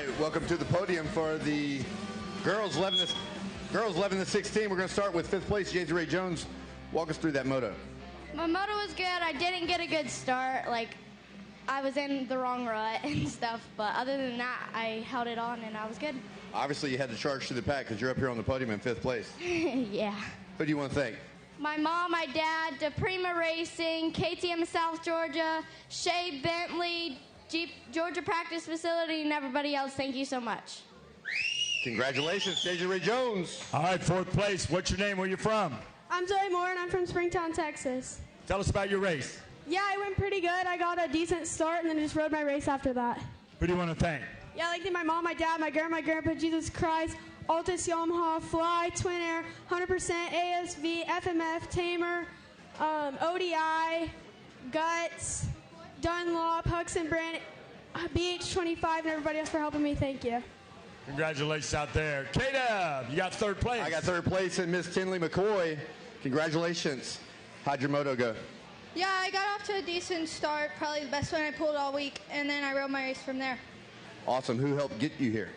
right, welcome to the podium for the girls 11 to 16. We're going to start with 5th place, Jason Ray Jones. Walk us through that moto. My moto was good. I didn't get a good start. Like, I was in the wrong rut and stuff. But other than that, I held it on and I was good. Obviously, you had to charge to the pack because you're up here on the podium in 5th place. Yeah. Who do you want to thank? My mom, my dad, DePrima Racing, KTM South Georgia, Shea Bentley, Jeep Georgia Practice Facility, and everybody else. Thank you so much. Congratulations, Jason Ray Jones. All right, 4th place. What's your name? Where you from? I'm Zoe Moore, and I'm from Springtown, Texas. Tell us about your race. Yeah, I went pretty good. I got a decent start, and then just rode my race after that. Who do you want to thank? Yeah, I'd like to thank my mom, my dad, my grandpa, Jesus Christ, Altus Yamaha, Fly, Twin Air, 100% ASV, FMF, Tamer, ODI, Guts, Dunlop, Huxon Brand, BH25, and everybody else for helping me. Thank you. Congratulations out there. K-Dub, you got 3rd place. I got 3rd place, and Miss Tinley McCoy. Congratulations. How'd your moto go? Yeah, I got off to a decent start, probably the best one I pulled all week, and then I rode my race from there. Awesome. Who helped get you here?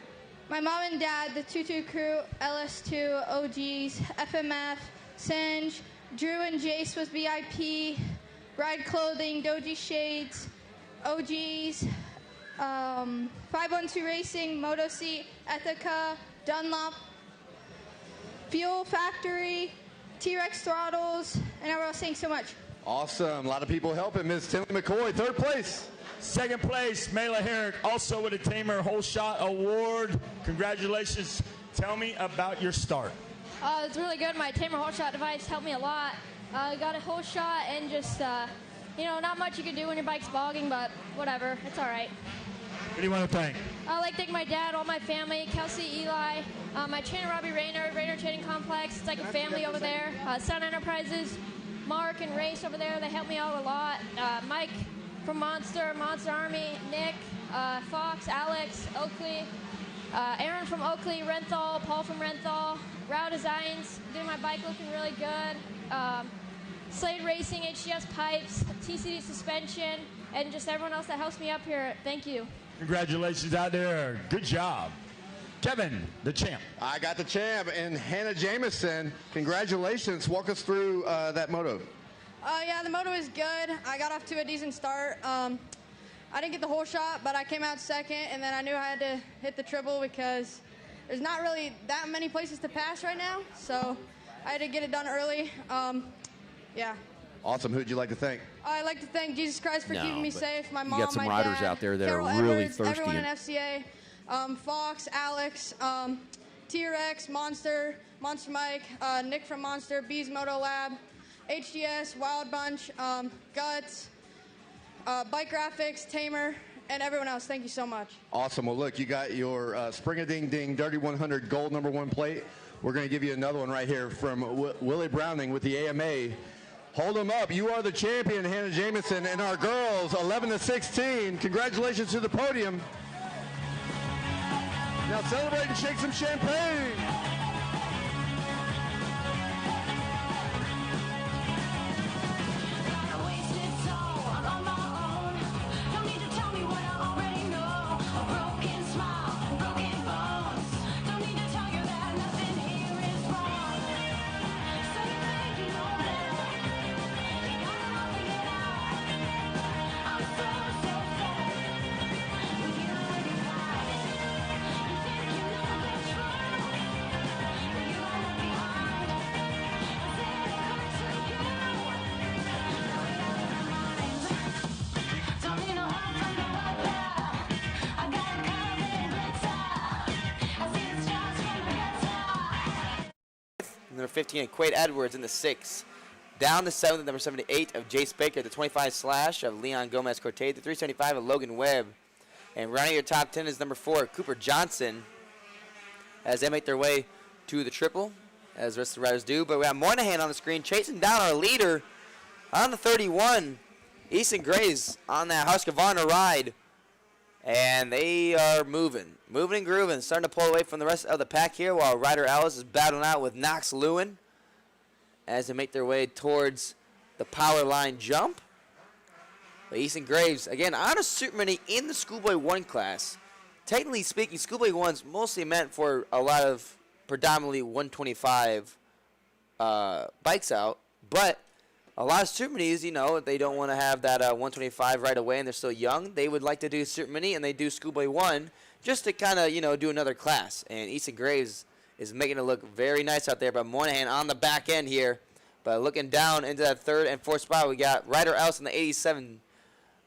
My mom and dad, the 22 crew, LS2, OGs, FMF, Singe, Drew and Jace was VIP, Ride Clothing, Doji Shades, OGs, 512 Racing, Moto Seat, Ethica, Dunlop, Fuel Factory, T-Rex Throttles, and everyone else. Thanks so much. Awesome. A lot of people helping. Ms. Tinley McCoy, 3rd place. 2nd place, Mela Herrick, also with a Tamer Whole Shot Award. Congratulations. Tell me about your start. It's really good. My Tamer Whole Shot device helped me a lot. Got a whole shot and just, not much you can do when your bike's bogging, but whatever. It's all right. Who do you want to thank? I'd like to thank my dad, all my family, Kelsey, Eli, my trainer, Robbie Rayner Training Complex. It's like a family over there. Sun Enterprises, Mark and Race over there. They helped me out a lot. Mike from Monster Army, Nick, Fox, Alex, Oakley, Aaron from Oakley, Renthal, Paul from Renthal, Row Designs, getting my bike looking really good. Slade Racing, HGS Pipes, TCD Suspension, and just everyone else that helps me up here. Thank you. Congratulations out there. Good job. Kevin, the champ. I got the champ, and Hannah Jameson. Congratulations. Walk us through that moto. Yeah, the moto is good. I got off to a decent start. I didn't get the whole shot, but I came out 2nd, and then I knew I had to hit the triple because there's not really that many places to pass right now, so I had to get it done early. Yeah. Awesome. Who'd you like to thank? I'd like to thank Jesus Christ for keeping me safe. My mom, you got some my riders dad, out there that Carol are really Edwards, thirsty. everyone in FCA, Fox, Alex, T-Rex, Monster Mike, Nick from Monster, Bees Moto Lab, HGS, Wild Bunch, Guts, Bike Graphics, Tamer, and everyone else. Thank you so much. Awesome. Well, look, you got your Spring-a-Ding-Ding Dirty 100 Gold #1 plate. We're going to give you another one right here from Willie Browning with the AMA. Hold them up. You are the champion, Hannah Jameson, and our girls, 11 to 16. Congratulations to the podium. Now celebrate and shake some champagne. Number 15, Quade Edwards in the 6th. Down the 7th, number 78 of Jace Baker, the 25 / of Leon Gomez Cortez, the 375 of Logan Webb. And rounding your top 10 is number 4, Cooper Johnson, as they make their way to the triple, as the rest of the riders do. But we have Moynihan on the screen chasing down our leader on the 31, Easton Graves, on that Husqvarna ride. And they are moving and grooving, starting to pull away from the rest of the pack here, while Ryder Ellis is battling out with Knox Lewin as they make their way towards the power line jump. But Easton Graves, again, on a Supermini in the Schoolboy 1 class, technically speaking, Schoolboy 1's mostly meant for a lot of predominantly 125 bikes out, but a lot of Superminis, you know, they don't want to have that 125 right away and they're still young. They would like to do Supermini, and they do Schoolboy 1 just to kind of, you know, do another class. And Easton Graves is making it look very nice out there, but Moynihan on the back end here. But looking down into that third and fourth spot, we got Ryder Ellis in the 87,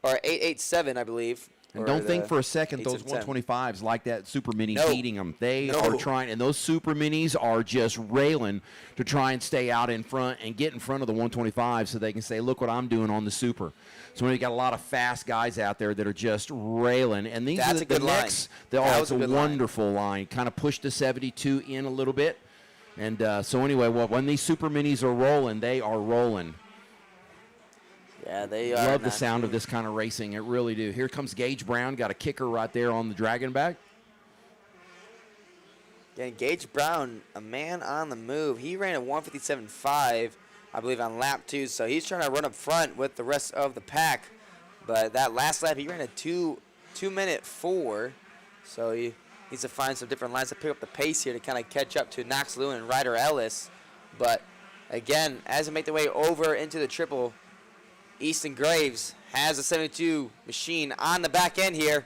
or 887, I believe. And don't think for a second those 125s like that Super Mini beating them. They are trying, and those Super Minis are just railing to try and stay out in front and get in front of the 125 so they can say, look what I'm doing on the Super. So when you got a lot of fast guys out there that are just railing, and these are the next. It's a wonderful line. Kind of push the 72 in a little bit, and so anyway, well, when these Super Minis are rolling, they are rolling. Yeah, they are. Love the sound of this kind of racing. It really do. Here comes Gage Brown. Got a kicker right there on the dragon back. Yeah, Gage Brown, a man on the move. He ran a 157.5, I believe, on lap 2. So he's trying to run up front with the rest of the pack. But that last lap, he ran a 2-minute 4. So he needs to find some different lines to pick up the pace here to kind of catch up to Knox Lewin and Ryder Ellis. But again, as they make their way over into the triple, Easton Graves has a 72 machine on the back end here.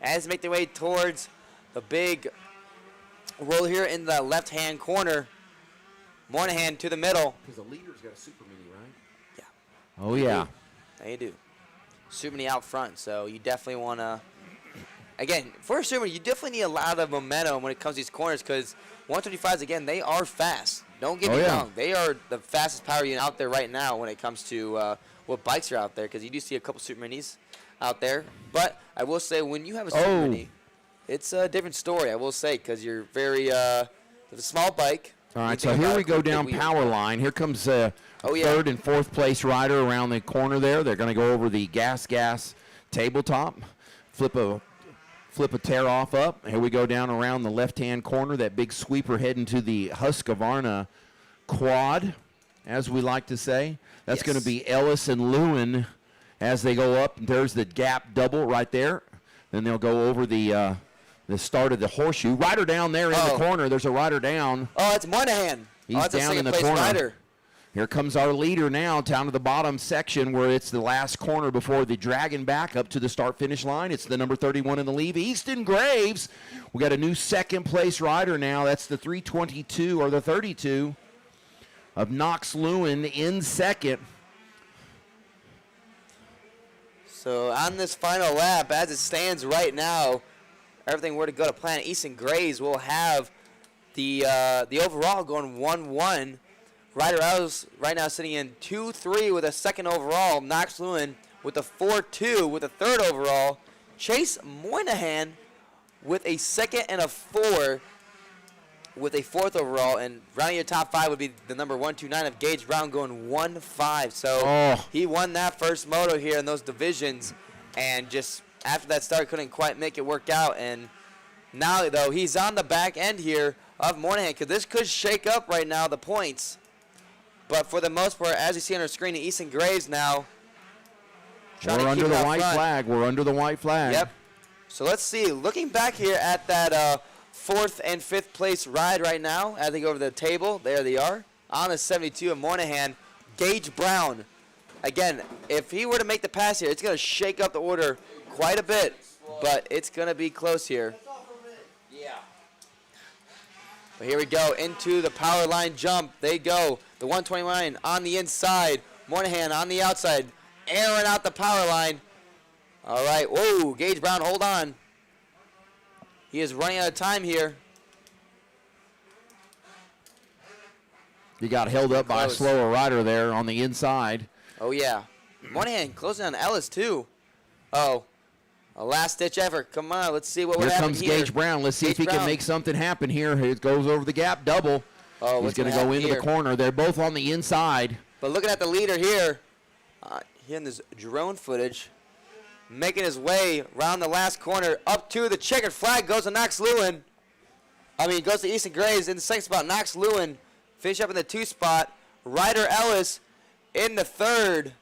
As they make their way towards the big roll here in the left-hand corner. Moynihan to the middle. Because the leader's got a Super Mini, right? Yeah. Oh, yeah. They do. Super Mini out front, so you definitely want to, again, for a Super Mini, you definitely need a lot of momentum when it comes to these corners because 125s, again, they are fast. Don't get me wrong. They are the fastest power unit out there right now when it comes to what bikes are out there because you do see a couple Super Minis out there. But I will say when you have a Super Mini, it's a different story, I will say, because you're very a small bike. All right, so here we go down power line. Here comes third and fourth place rider around the corner there. They're going to go over the gas tabletop, flip a tear off up. Here we go down around the left-hand corner, that big sweeper heading to the Husqvarna quad, as we like to say. That's going to be Ellis and Lewin as they go up. There's the gap double right there. Then they'll go over the start of the horseshoe. Rider down there in the corner. There's a rider down. Oh, it's Moynihan. He's down in the corner. Rider. Here comes our leader now down to the bottom section where it's the last corner before the dragon back up to the start-finish line. It's the number 31 in the lead, Easton Graves. We got a new second-place rider now. That's the 322 or the 32 of Knox Lewin in second. So on this final lap, as it stands right now, everything were to go to plan, Easton Graves will have the overall going 1-1. Ryder Ellis right now sitting in 2-3 with a second overall. Knox Lewin with a 4-2 with a third overall. Chase Moynihan with a second and a 4 with a fourth overall. And rounding your top 5 would be the number 129 of Gage Brown going 1-5. So he won that first moto here in those divisions. And just after that start couldn't quite make it work out. And now, though, he's on the back end here of Moynihan because this could shake up right now the points. But for the most part, as you see on our screen, Easton Graves now. We're under the white flag. We're under the white flag. Yep. So let's see. Looking back here at that fourth and fifth place ride right now, as they go over the table, there they are. On the 72 of Moynihan, Gage Brown. Again, if he were to make the pass here, it's going to shake up the order quite a bit, but it's going to be close here. But here we go into the power line jump. They go. The 129 on the inside. Moynihan on the outside. Airing out the power line. All right. Whoa, Gage Brown, hold on. He is running out of time here. You got held up by a slower rider there on the inside. Oh, yeah. Moynihan closing on Ellis, too. Oh. A last-ditch effort. Come on, let's see what would happen here. Here comes Gage Brown. Let's see if he can make something happen here. It goes over the gap double. Oh, he's going to go into the corner. They're both on the inside. But looking at the leader here, here in this drone footage, making his way around the last corner up to the checkered flag goes to Knox Lewin. Goes to Easton Graves in the second spot. Knox Lewin finish up in the 2 spot. Ryder Ellis in the 3rd.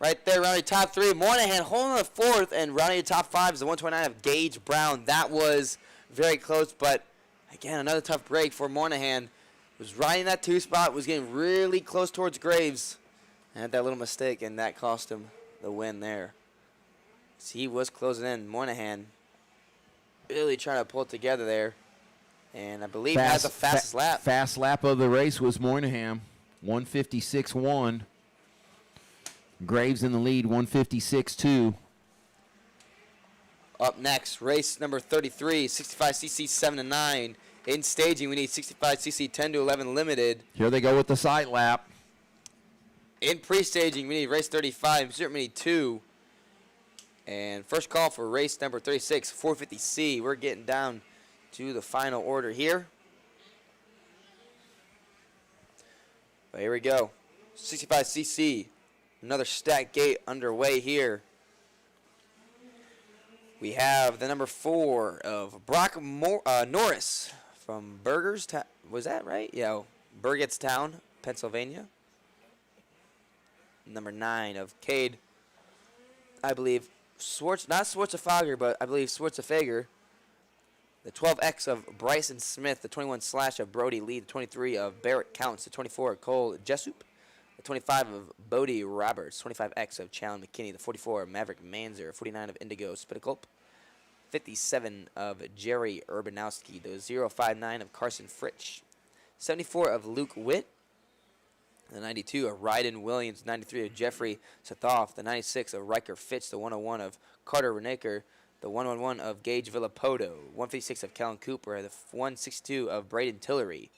Right there, rounding top 3. Moynihan holding the 4th, and rounding top 5 is the 129 of Gage Brown. That was very close, but again, another tough break for Moynihan. Was riding that 2 spot, was getting really close towards Graves, and had that little mistake, and that cost him the win there. So he was closing in. Moynihan really trying to pull it together there, and I believe has the fastest lap. Fast lap of the race was Moynihan, 156.1. Graves in the lead, 156.2. Up next, race number 33, 65cc 7 to 9. In staging, we need 65cc 10 to 11 limited. Here they go with the side lap. In pre-staging, we need race 35, Supermini 2. And first call for race number 36, 450C. We're getting down to the final order here. But here we go. 65cc. Another stack gate underway here. We have the number 4 of Brock Norris from Burgerstown. Was that right? Yeah, Burgettstown, Pennsylvania. Number 9 of Cade, I believe, not Schwarzenegger, but I believe Schwarzenegger. The 12X of Bryson Smith, the 21 slash of Brody Lee, the 23 of Barrett Counts, the 24 of Cole Jessup, the 25 of Bodie Roberts, 25X of Challen McKinney, the 44 of Maverick Manzer, 49 of Indigo Spitaculp, 57 of Jerry Urbanowski, the 059 of Carson Fritsch, 74 of Luke Witt, the 92 of Ryden Williams, 93 of Jeffrey Sathoff, the 96 of Riker Fitch, the 101 of Carter Renaker, the 111 of Gage Villapoto, 156 of Kellen Cooper, the 162 of Braden Tillery,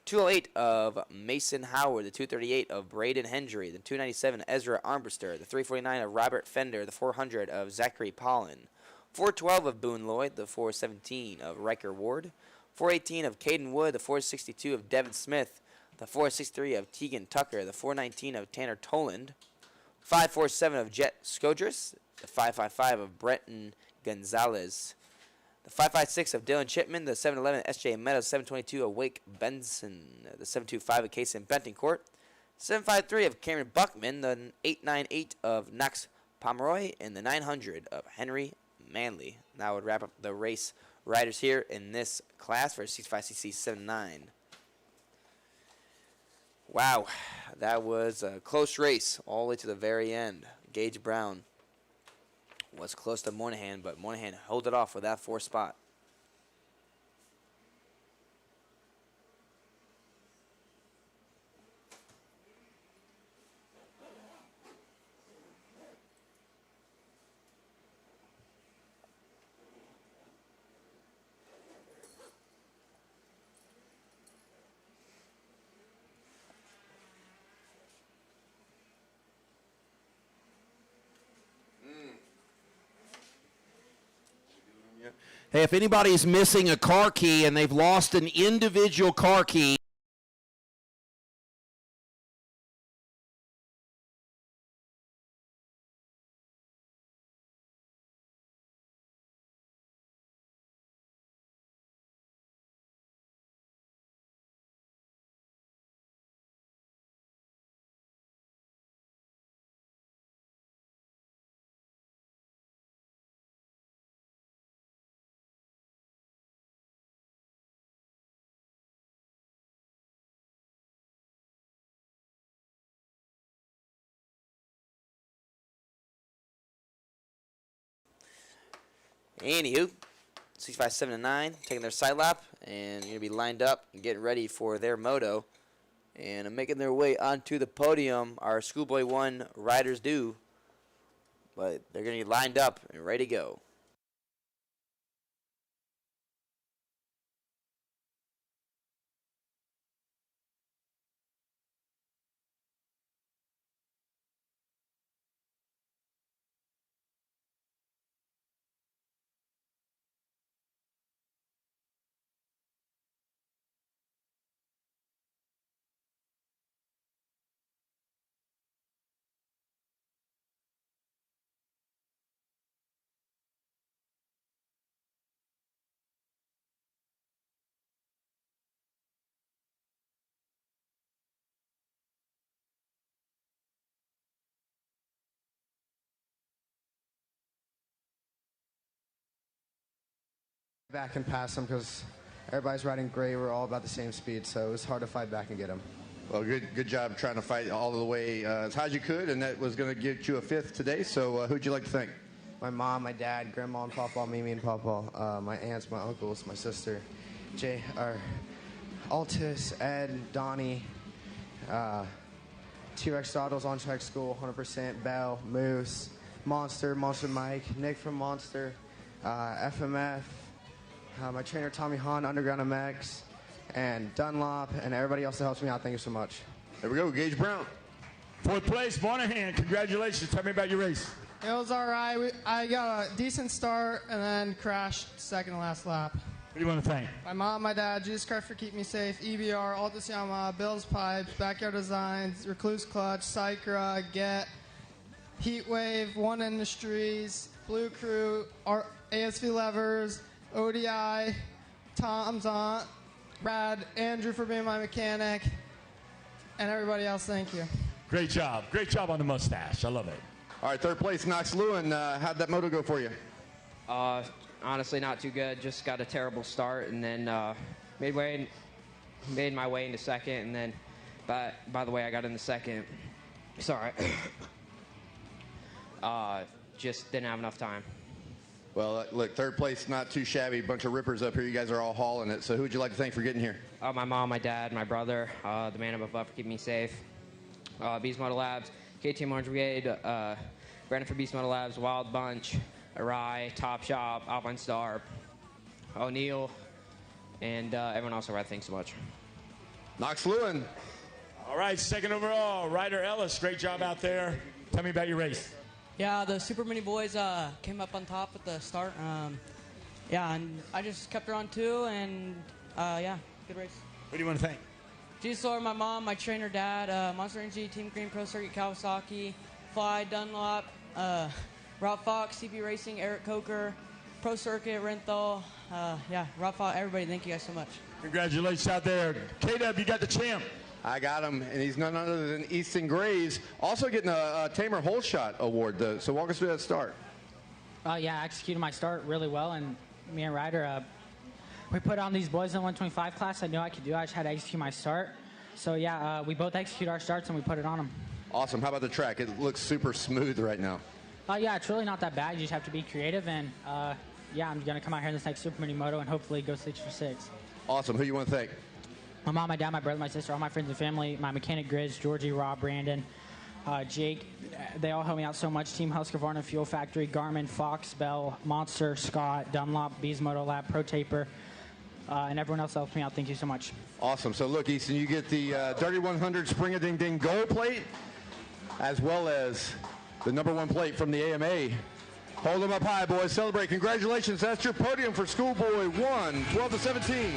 208 of Mason Howard, the 238 of Braden Hendry, the 297 of Ezra Armbruster, the 349 of Robert Fender, the 400 of Zachary Pollen, 412 of Boone Lloyd, the 417 of Riker Ward, 418 of Caden Wood, the 462 of Devin Smith, the 463 of Tegan Tucker, the 419 of Tanner Toland, 547 of Jet Skodris, the 555 of Brenton Gonzalez, the 556 of Dylan Chipman, the 711 SJ Meadows, 722 of Wake Benson, the 725 of Casey Bentoncourt, 753 of Cameron Buckman, the 898 of Knox Pomeroy, and the 900 of Henry Manley. That would wrap up the race riders here in this class for 65cc 7-9. Wow, that was a close race all the way to the very end. Gage Brown was close to Moynihan, but Moynihan held it off with that 4th spot. Hey, if anybody's missing a car key and they've lost an individual car key, Anywho, 65 7-9, taking their side lap, and going to be lined up and getting ready for their moto. And making their way onto the podium, our Schoolboy 1 riders do. But they're going to be lined up and ready to go. back and pass them because everybody's riding great. We're all about the same speed, so it was hard to fight back and get them. Well, good job trying to fight all the way as high as you could, and that was going to get you a 5th today. So who'd you like to thank? My mom, my dad, grandma and papa, Mimi and papa, my aunts, my uncles, my sister, Altus, Ed, Donnie, T-Rex Doddles, On Track School, 100%, Bell, Moose, Monster Mike, Nick from Monster, FMF, my trainer Tommy Hahn, Underground MX, and Dunlop, and everybody else that helps me out. Thank you so much. There we go, Gage Brown. 4th place, Monahan. Congratulations. Tell me about your race. It was all right. I got a decent start and then crashed second to last lap. What do you want to thank? My mom, my dad, Jesus Christ for keeping me safe, EBR, Altus Yamaha, Bill's Pipes, Backyard Designs, Recluse Clutch, Cycra, Get, Heatwave, One Industries, Blue Crew, ASV Levers, ODI, Tom's Aunt, Brad, Andrew for being my mechanic, and everybody else, thank you. Great job. Great job on the mustache. I love it. All right, 3rd place, Knox Lewin. How'd that moto go for you? Honestly, not too good. Just got a terrible start, and then made my way into 2nd, and then, by the way, I got into 2nd. Sorry. Just didn't have enough time. Well, look, 3rd place, not too shabby. Bunch of rippers up here. You guys are all hauling it. So who would you like to thank for getting here? My mom, my dad, my brother, the man above for keeping me safe. Beast Moto Labs, KTM Orange Brigade, Brandon for Beast Moto Labs, Wild Bunch, Arai, Top Shop, Alpine Star, O'Neill, and everyone else around. Thanks so much. Knox Lewin. All right, 2nd overall, Ryder Ellis. Great job out there. Tell me about your race. Yeah, the Supermini boys came up on top at the start. Yeah, and I just kept her on 2, and yeah, good race. What do you want to thank? Jesus Lord, my mom, my trainer, dad, Monster Energy, Team Green, Pro Circuit, Kawasaki, Fly, Dunlop, Rob Fox, CP Racing, Eric Coker, Pro Circuit, Renthal. Yeah, Rob Fox, everybody, thank you guys so much. Congratulations out there. K-Dub, you got the champ. I got him, and he's none other than Easton Graves, also getting a Tamer Hole Shot Award. So walk us through that start. Yeah, I executed my start really well, and me and Ryder, we put on these boys in the 125 class. I knew I could do it. I just had to execute my start. So, yeah, we both execute our starts, and we put it on them. Awesome. How about the track? It looks super smooth right now. Yeah, it's really not that bad. You just have to be creative, and, yeah, I'm going to come out here in this next Super Mini Moto and hopefully go 6 for 6. Awesome. Who you want to thank? My mom, my dad, my brother, my sister, all my friends and family, my mechanic Grizz, Georgie, Rob, Brandon, Jake. They all help me out so much. Team Husqvarna, Fuel Factory, Garmin, Fox, Bell, Monster, Scott, Dunlop, Bees Moto Lab, Pro Taper, and everyone else helps me out. Thank you so much. Awesome. So, look, Easton, you get the Dirty 100 Spring-A-Ding-Ding gold plate, as well as the #1 plate from the AMA. Hold them up high, boys. Celebrate. Congratulations. That's your podium for Schoolboy 1, 12 to 17.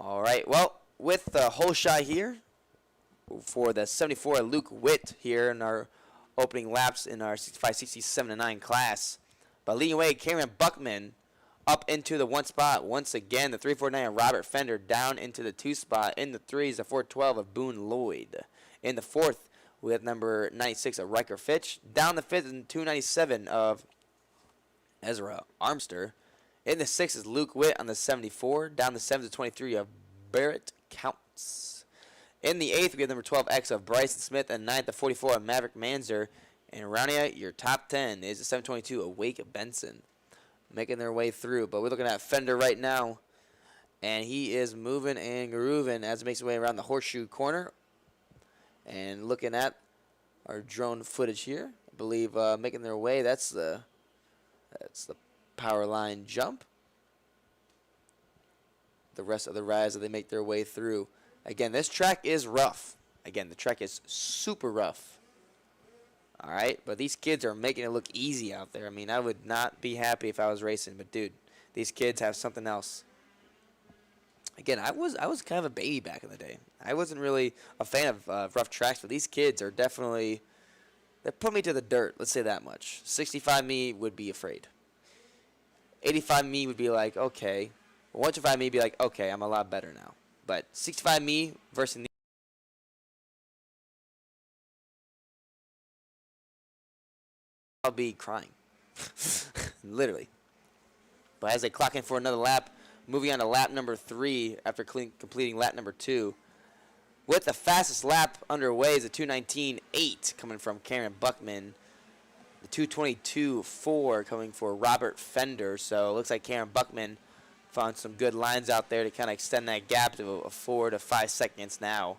All right, well, with the whole shot here for the 74, Luke Witt here in our opening laps in our 65, 67, and 9 class. But leading away, Cameron Buckman up into the 1 spot once again. The 349 of Robert Fender down into the 2 spot. In the 3s, the 412 of Boone Lloyd. In the 4th, we have number 96 of Riker Fitch. Down the 5th, and 297 of Ezra Armster. In the 6th is Luke Witt on the 74. Down the 7th to 23 of Barrett Counts. In the 8th, we have number 12X of Bryson Smith. And 9th to 44 of Maverick Manzer. And rounding out your top 10 is the 722 of Wake Benson. Making their way through. But we're looking at Fender right now. And he is moving and grooving as he makes his way around the horseshoe corner. And looking at our drone footage here. I believe making their way, that's the power line jump. The rest of the rides that they make their way through. Again, this track is rough. Again, the track is super rough. All right, but these kids are making it look easy out there. I mean, I would not be happy if I was racing, but dude, these kids have something else. Again, I was kind of a baby back in the day. I wasn't really a fan of rough tracks, but these kids are definitely, they put me to the dirt, let's say that much. 65 me would be afraid. 85 me would be like, okay. 125 me would be like, okay, I'm a lot better now. But 65 me versus I'll be crying. Literally. But as they clock in for another lap, moving on to lap number 3 after completing lap number 2. With the fastest lap underway is a 2:19.8 coming from Cameron Buckman. The 2:22.4 coming for Robert Fender. So it looks like Cameron Buckman found some good lines out there to kind of extend that gap to 4 to 5 seconds now.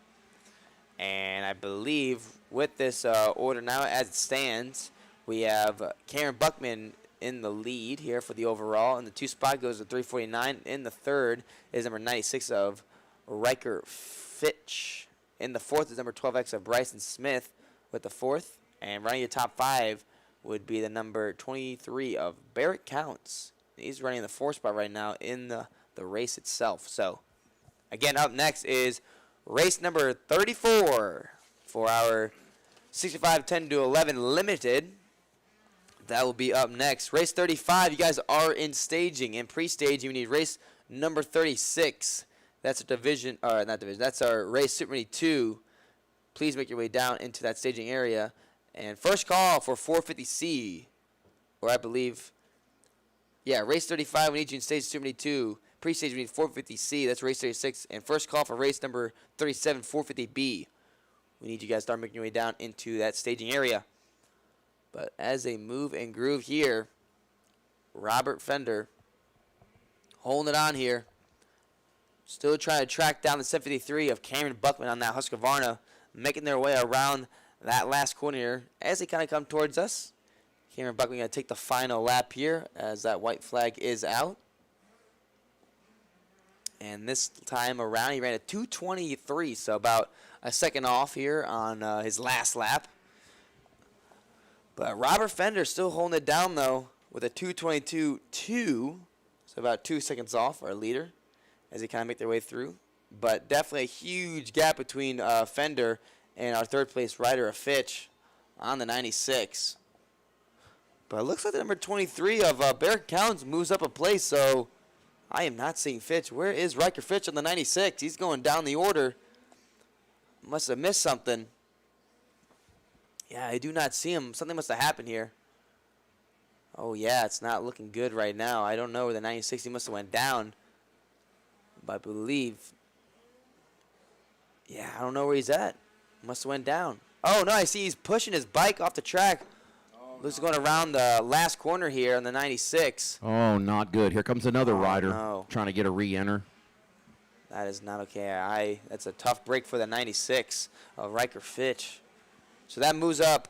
And I believe with this order now as it stands, we have Cameron Buckman in the lead here for the overall. And the 2 spot goes to 3:49. In the third is number 96 of Riker Fitch. In the fourth is number 12X of Bryson Smith with the 4th. And running your top 5 would be the number 23 of Barrett Counts. He's running the 4th spot right now in the race itself. So, again, up next is race number 34 for our 65 10-11 limited. That will be up next. Race 35, you guys are in staging. In pre-staging, we need race number 36. That's a division, or not division, that's our race Supermini 2. Please make your way down into that staging area. And first call for 450C, or I believe, yeah, race 35, we need you in stage Supermini 2. Pre-stage, we need 450C, that's race 36. And first call for race number 37, 450B. We need you guys to start making your way down into that staging area. But as they move and groove here, Robert Fender holding it on here. Still trying to track down the 753 of Cameron Buckman on that Husqvarna, making their way around that last corner here as they kind of come towards us. Cameron Buckman going to take the final lap here as that white flag is out. And this time around, he ran a 2:23, so about a second off here on his last lap. But Robert Fender still holding it down, though, with a 2:22.2, so about 2 seconds off our leader as they kind of make their way through. But definitely a huge gap between Fender and our third-place rider of Fitch on the 96. But it looks like the number 23 of Barrett Counts moves up a place, so I am not seeing Fitch. Where is Riker Fitch on the 96? He's going down the order. Must have missed something. Yeah, I do not see him. Something must have happened here. Oh, yeah, it's not looking good right now. I don't know where the 96, he must have went down. But I believe, yeah, I don't know where he's at. Must have went down. Oh, no, I see he's pushing his bike off the track. Looks like going around the last corner here on the 96. Oh, not good. Here comes another rider no. trying to get a re-enter. That is not okay. That's a tough break for the 96 of Riker Fitch. So that moves up.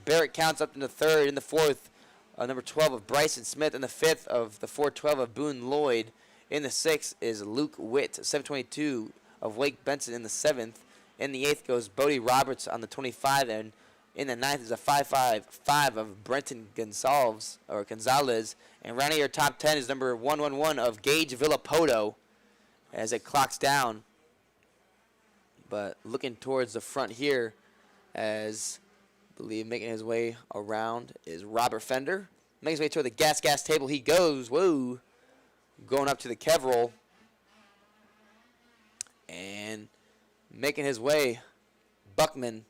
Barrett Counts up in the third. In the fourth, number 12 of Bryson Smith. In the fifth of the 412 of Boone Lloyd. In the sixth is Luke Witt. 722 of Wake Benson in the seventh. In the eighth goes Bodie Roberts on the 25. And in the ninth is a 555 of Brenton Gonzalez. And rounding your top 10 is number 111 of Gage Villapoto as it clocks down. But looking towards the front here, as I believe making his way around is Robert Fender. Making his way toward the gas table he goes. Whoa. Going up to the Kevroll. And making his way, Buckman.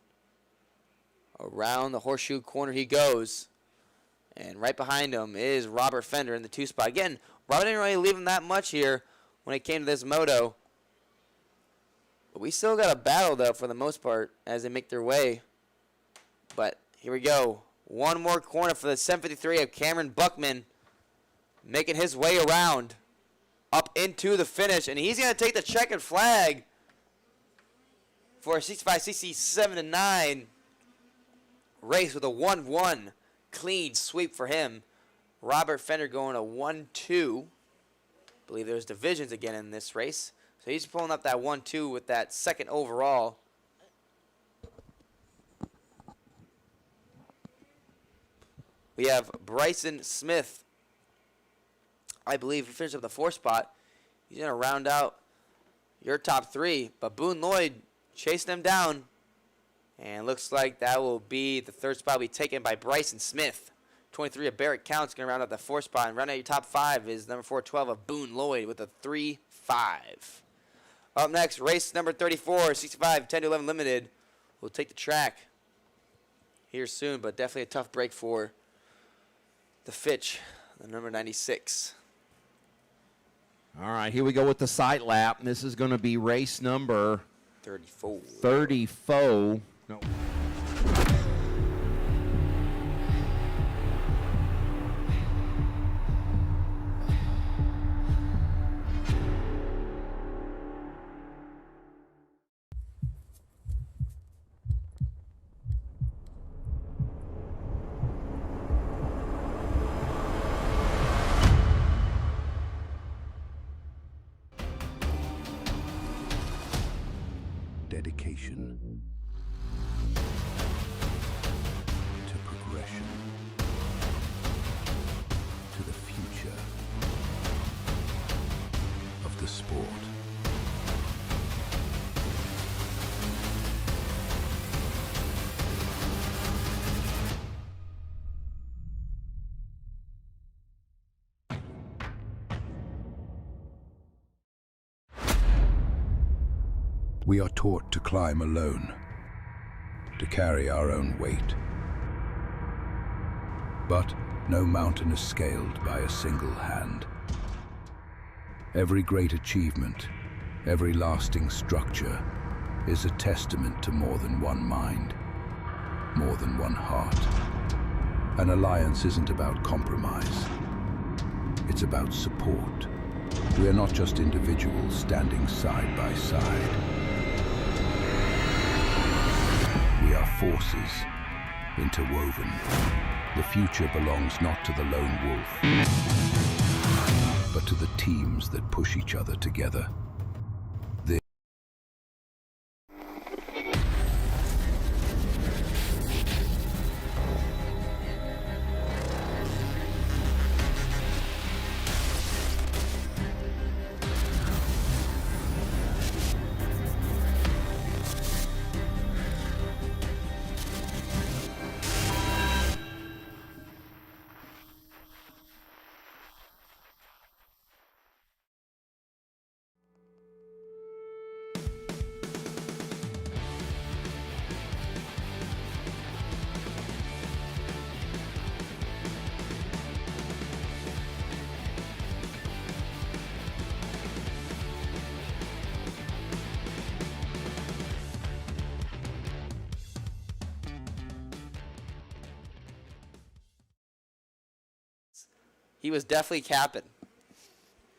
Around the horseshoe corner he goes. And right behind him is Robert Fender in the 2 spot. Again, Robert didn't really leave him that much here when it came to this moto. But we still got a battle, though, for the most part, as they make their way. But here we go. One more corner for the 753 of Cameron Buckman. Making his way around up into the finish. And he's going to take the checkered flag for a 65cc 7-9 race with a 1-1 clean sweep for him. Robert Fender going a 1-2. I believe there's divisions again in this race. So he's pulling up that 1-2 with that second overall. We have Bryson Smith. I believe he finished up the 4th spot. He's going to round out your top 3. But Boone Lloyd chasing them down. And looks like that will be the 3rd spot will be taken by Bryson Smith. 23 of Barrett Counts going to round out the 4th spot. And round out your top 5 is number 412 of Boone Lloyd with a 3-5. Up next, race number 34, 65, 10 to 11 limited. We'll take the track here soon, but definitely a tough break for the Fitch, the number 96. All right, here we go with the sight lap. This is going to be race number 34. 34. No. Dedication to progression to the future of the sport. We are taught to climb alone, to carry our own weight. But no mountain is scaled by a single hand. Every great achievement, every lasting structure is a testament to more than one mind, more than one heart. An alliance isn't about compromise. It's about support. We are not just individuals standing side by side. We are forces interwoven. The future belongs not to the lone wolf, but to the teams that push each other together. He was definitely capping.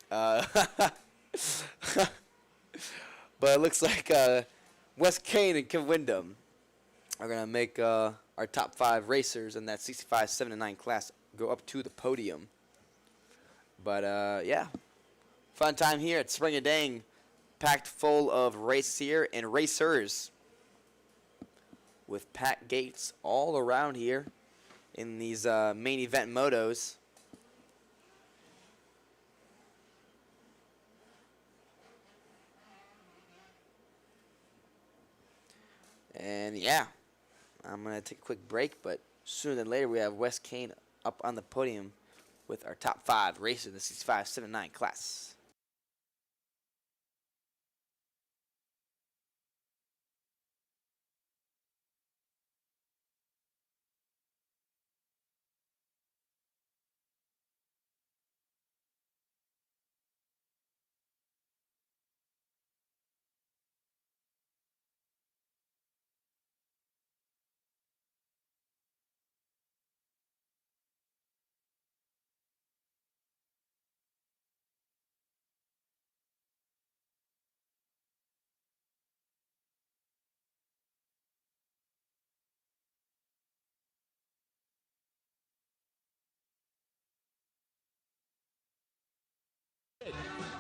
But it looks like Wes Kane and Kim Wyndham are going to make our top 5 racers in that 65, 7-9 class go up to the podium. But, yeah, fun time here at Spring-A-Dang, packed full of races here and racers with packed gates all around here in these main event motos. And yeah, I'm going to take a quick break, but sooner than later we have Wes Kane up on the podium with our top 5 racers in the 65, 7-9 class.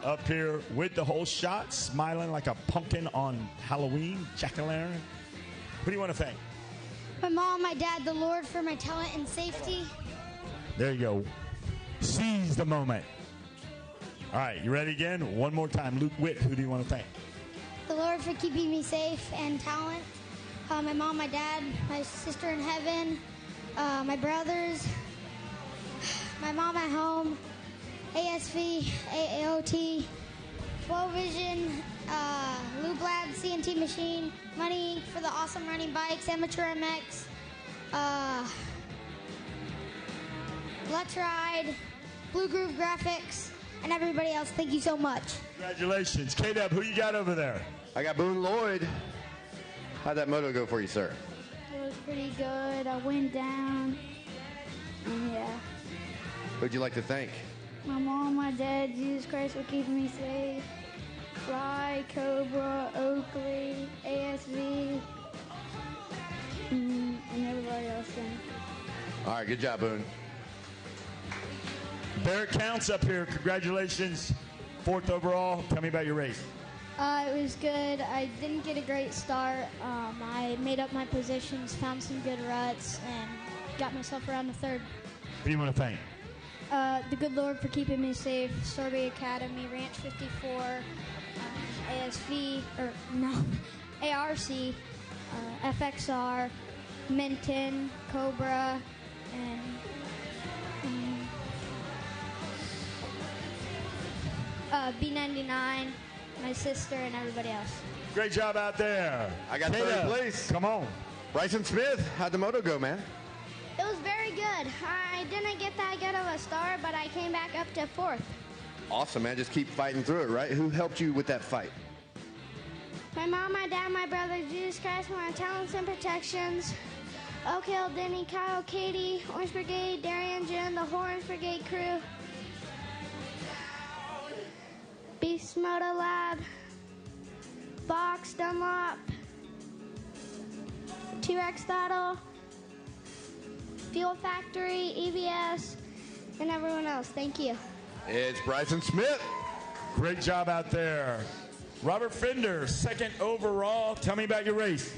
Up here with the whole shot, smiling like a pumpkin on Halloween, jack-o'-lantern. Who do you want to thank? My mom, my dad, the Lord for my talent and safety. There you go. Seize the moment. All right, you ready again? One more time. Luke Witt, who do you want to thank? the Lord for keeping me safe and talent. My mom, my dad, my sister in heaven, my brothers, my mom at home, ASV, AAOT, 12 Vision, Lube Lab, CNT Machine, money for the awesome running bikes, Amateur MX, Let's Ride, Blue Groove Graphics, and everybody else. Thank you so much. Congratulations. K-Dub, who you got over there? I got Boone Lloyd. How'd that moto go for you, sir? It was pretty good. I went down. And yeah. Who'd you like to thank? My mom, my dad, Jesus Christ for keeping me safe. Fly, Cobra, Oakley, ASV, and everybody else. Thank you. All right, good job, Boone. Barrett Counts up here. Congratulations. 4th overall. Tell me about your race. It was good. I didn't get a great start. I made up my positions, found some good ruts, and got myself around the 3rd. Who do you want to thank? The good Lord for keeping me safe. Sorbet Academy, Ranch 54, ASV, or no, ARC, FXR, Minton, Cobra, and B99, my sister, and everybody else. Great job out there. I got Kayla, 3rd place. Come on. Bryson Smith, how'd the moto go, man? It was very good. I didn't get that good of a start, but I came back up to 4th. Awesome, man. Just keep fighting through it, right? Who helped you with that fight? My mom, my dad, my brother, Jesus Christ, my talents and protections. Oak Hill, Denny, Kyle, Katie, Orange Brigade, Darian, Jen, the whole Orange Brigade crew. Beast Moto Lab, Fox, Dunlop, T-Rex Throttle, Fuel Factory, EBS, and everyone else. Thank you. It's Bryson Smith. Great job out there. Robert Fender, 2nd overall. Tell me about your race.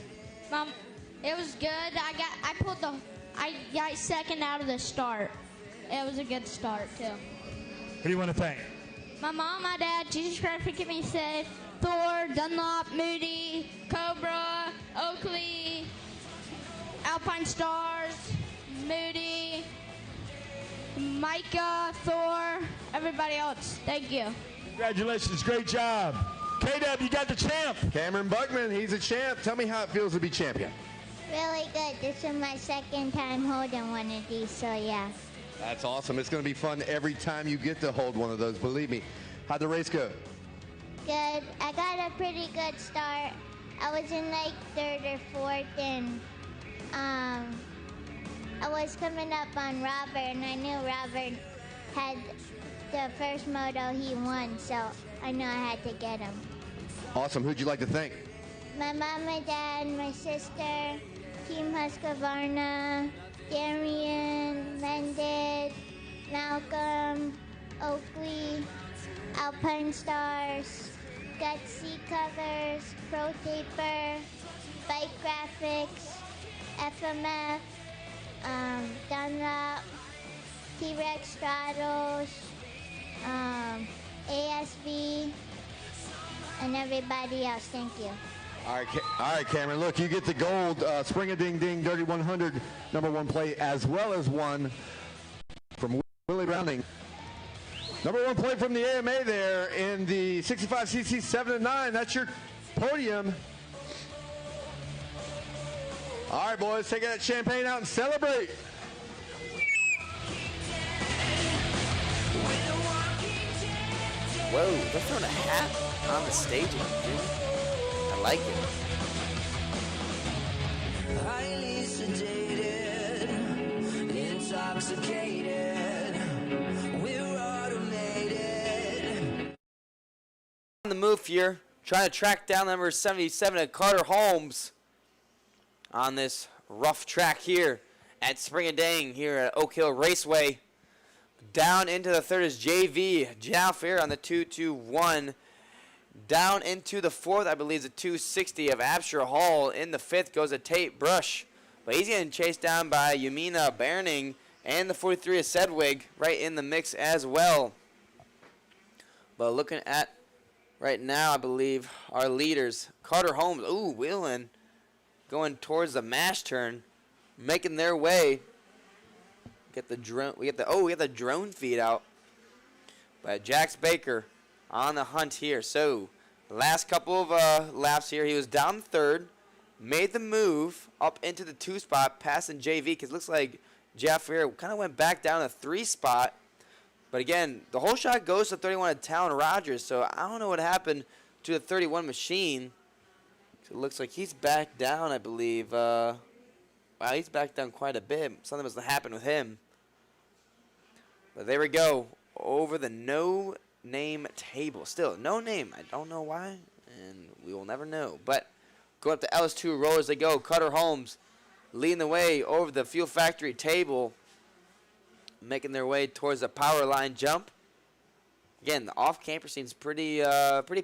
It was good. I got 2nd out of the start. It was a good start too. Who do you want to thank? My mom, my dad, Jesus Christ for keeping me safe. Thor, Dunlop, Moody, Cobra, Oakley, Alpine Stars, Moody, Micah, Thor, everybody else. Thank you. Congratulations. Great job. K-Dub, you got the champ. Cameron Buckman, he's a champ. Tell me how it feels to be champion. Really good. This is my 2nd time holding one of these, so yeah. That's awesome. It's going to be fun every time you get to hold one of those, believe me. How'd the race go? Good. I got a pretty good start. I was in like 3rd or 4th, and I was coming up on Robert, and I knew Robert had the first moto he won, so I knew I had to get him. Awesome. Who'd you like to thank? My mom, my dad, my sister, Team Husqvarna, Darian, Mended, Malcolm, Oakley, Alpine Stars, Gutsy Covers, Pro Taper, Bike Graphics, FMF, Dunlop, T-Rex Straddles, ASV, and everybody else. Thank you. All right, Cameron. Look, you get the gold Spring-A-Ding-Ding Dirty 100 #1 plate, as well as one from Willie Browning. #1 plate from the AMA there in the 65cc 7-9. That's your podium. All right, boys, take that champagne out and celebrate. Whoa, they're throwing a hat on the staging, dude. I like it. Highly sedated, intoxicated, we're automated. On the move here, trying to track down number 77 at Carter Holmes on this rough track here at Spring-A-Ding here at Oak Hill Raceway. Down into the 3rd is JV Jalfair on the 221. Down into the 4th, I believe, is the 260 of Absher Hall. In the 5th goes a Tate Brush. But he's getting chased down by Yamina Berning and the 43 of Sedwig right in the mix as well. But looking at right now, I believe, our leaders, Carter Holmes, ooh, wheeling, going towards the mash turn, making their way. Get the drone. We get the drone feed out. But Jax Baker on the hunt here. So last couple of laps here, he was down third, made the move up into the 2 spot, passing JV, because it looks like Jeff here kind of went back down the 3 spot. But again, the whole shot goes to 31 of Talon Rogers. So I don't know what happened to the 31 machine. So it looks like he's back down, I believe. Wow, he's back down quite a bit. Something must have happened with him. But there we go. Over the no-name table. Still, no name. I don't know why, and we will never know. But going up to LS2 rollers they go. Cutter Holmes leading the way over the Fuel Factory table. Making their way towards the power line jump. Again, the off-camper scene's pretty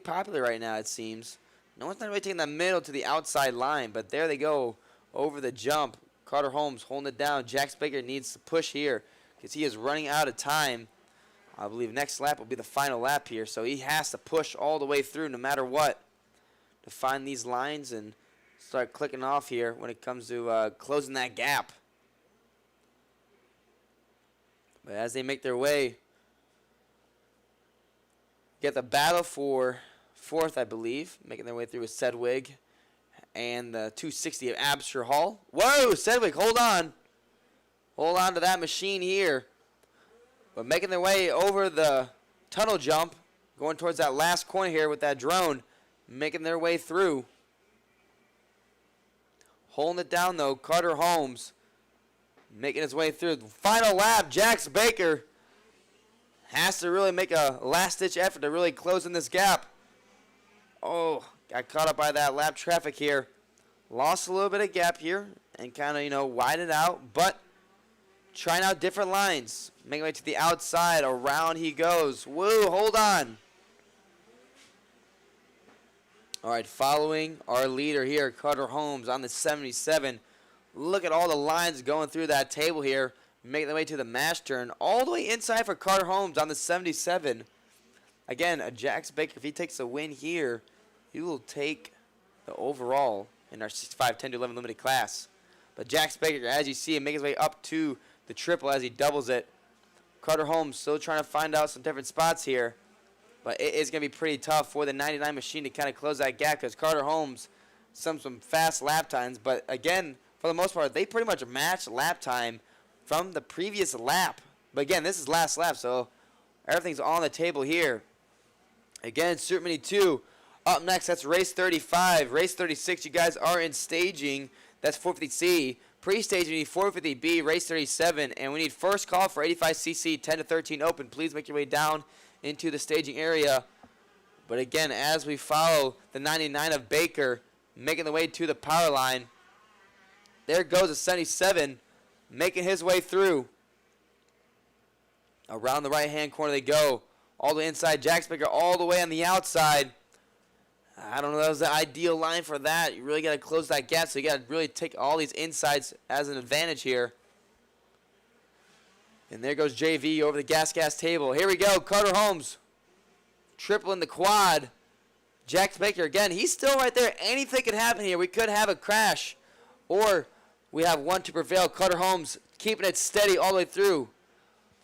popular right now, it seems. No one's not really taking the middle to the outside line, but there they go over the jump. Carter Holmes holding it down. Jax Baker needs to push here because he is running out of time. I believe next lap will be the final lap here, so he has to push all the way through no matter what to find these lines and start clicking off here when it comes to closing that gap. But as they make their way, get the battle for 4th, I believe, making their way through with Sedwig and the 260 of Absher Hall. Whoa, Sedgwick, hold on. Hold on to that machine here. But making their way over the tunnel jump, going towards that last corner here with that drone, making their way through. Holding it down, though, Carter Holmes making his way through. Final lap, Jax Baker has to really make a last-ditch effort to really close in this gap. Oh, got caught up by that lap traffic here. Lost a little bit of gap here and kind of, widened out, but trying out different lines. Making way to the outside. Around he goes. Woo, hold on. All right, following our leader here, Carter Holmes on the 77. Look at all the lines going through that table here. Making their way to the mash turn. All the way inside for Carter Holmes on the 77. Again, a Jax Baker, if he takes a win here, he will take the overall in our 65 10-11 limited class. But Jax Baker, as you see him, making his way up to the triple as he doubles it. Carter Holmes still trying to find out some different spots here. But it is going to be pretty tough for the 99 machine to kind of close that gap because Carter Holmes, some fast lap times. But again, for the most part, they pretty much match lap time from the previous lap. But again, this is last lap, so everything's on the table here. Again, Supermini 2. Up next, that's race 35. Race 36, you guys are in staging. That's 450C. Pre-staging, we need 450B, race 37. And we need first call for 85cc, 10 to 13 open. Please make your way down into the staging area. But again, as we follow the 99 of Baker, making the way to the power line. There goes the 77, making his way through. Around the right-hand corner they go. All the way inside, Jax Baker all the way on the outside. I don't know, that was the ideal line for that. You really got to close that gap, so you got to really take all these insides as an advantage here. And there goes JV over the gas table. Here we go, Carter Holmes. Tripling the quad. Jax Baker again, he's still right there. Anything could happen here. We could have a crash. Or we have one to prevail. Carter Holmes keeping it steady all the way through.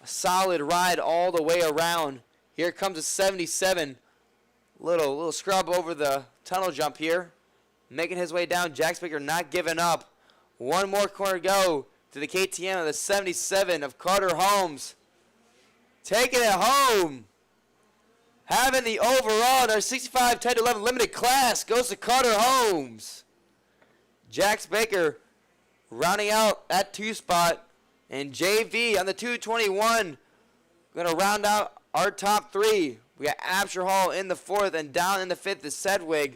A solid ride all the way around. Here comes a 77. Little scrub over the tunnel jump here. Making his way down. Jax Baker not giving up. One more corner to go to the KTM of the 77 of Carter Holmes. Taking it home. Having the overall in our 65 10-11 limited class goes to Carter Holmes. Jax Baker rounding out that 2 spot. And JV on the 221 going to round out our top 3. We got Absher Hall in the 4th, and down in the 5th is Sedwig.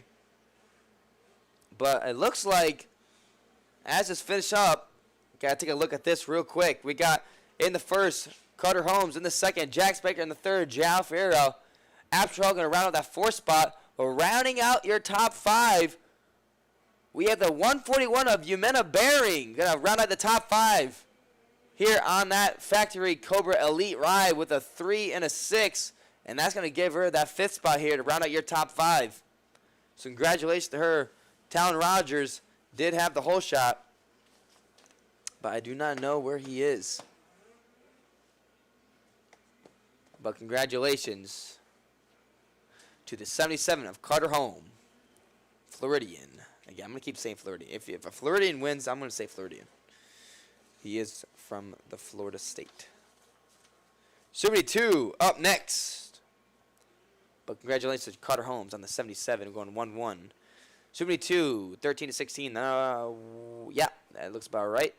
But it looks like, as this finish up, got to take a look at this real quick. We got in the 1st, Carter Holmes. In the 2nd, Jax Baker. In the 3rd, João Ferreira. Absher Hall going to round out that 4th spot. But rounding out your top 5, we have the 141 of Yumena Bering. Going to round out the top 5 here on that Factory Cobra Elite ride with a 3 and a 6. And that's going to give her that 5th spot here to round out your top 5. So congratulations to her. Talon Rogers did have the whole shot, but I do not know where he is. But congratulations to the 77 of Carter Home, Floridian. Again, I'm going to keep saying Floridian. If a Floridian wins, I'm going to say Floridian. He is from the Florida State. Supermini 2 up next. But congratulations to Carter Holmes on the 77, going 1-1. Supermini 2, 13-16. Yeah, that looks about right.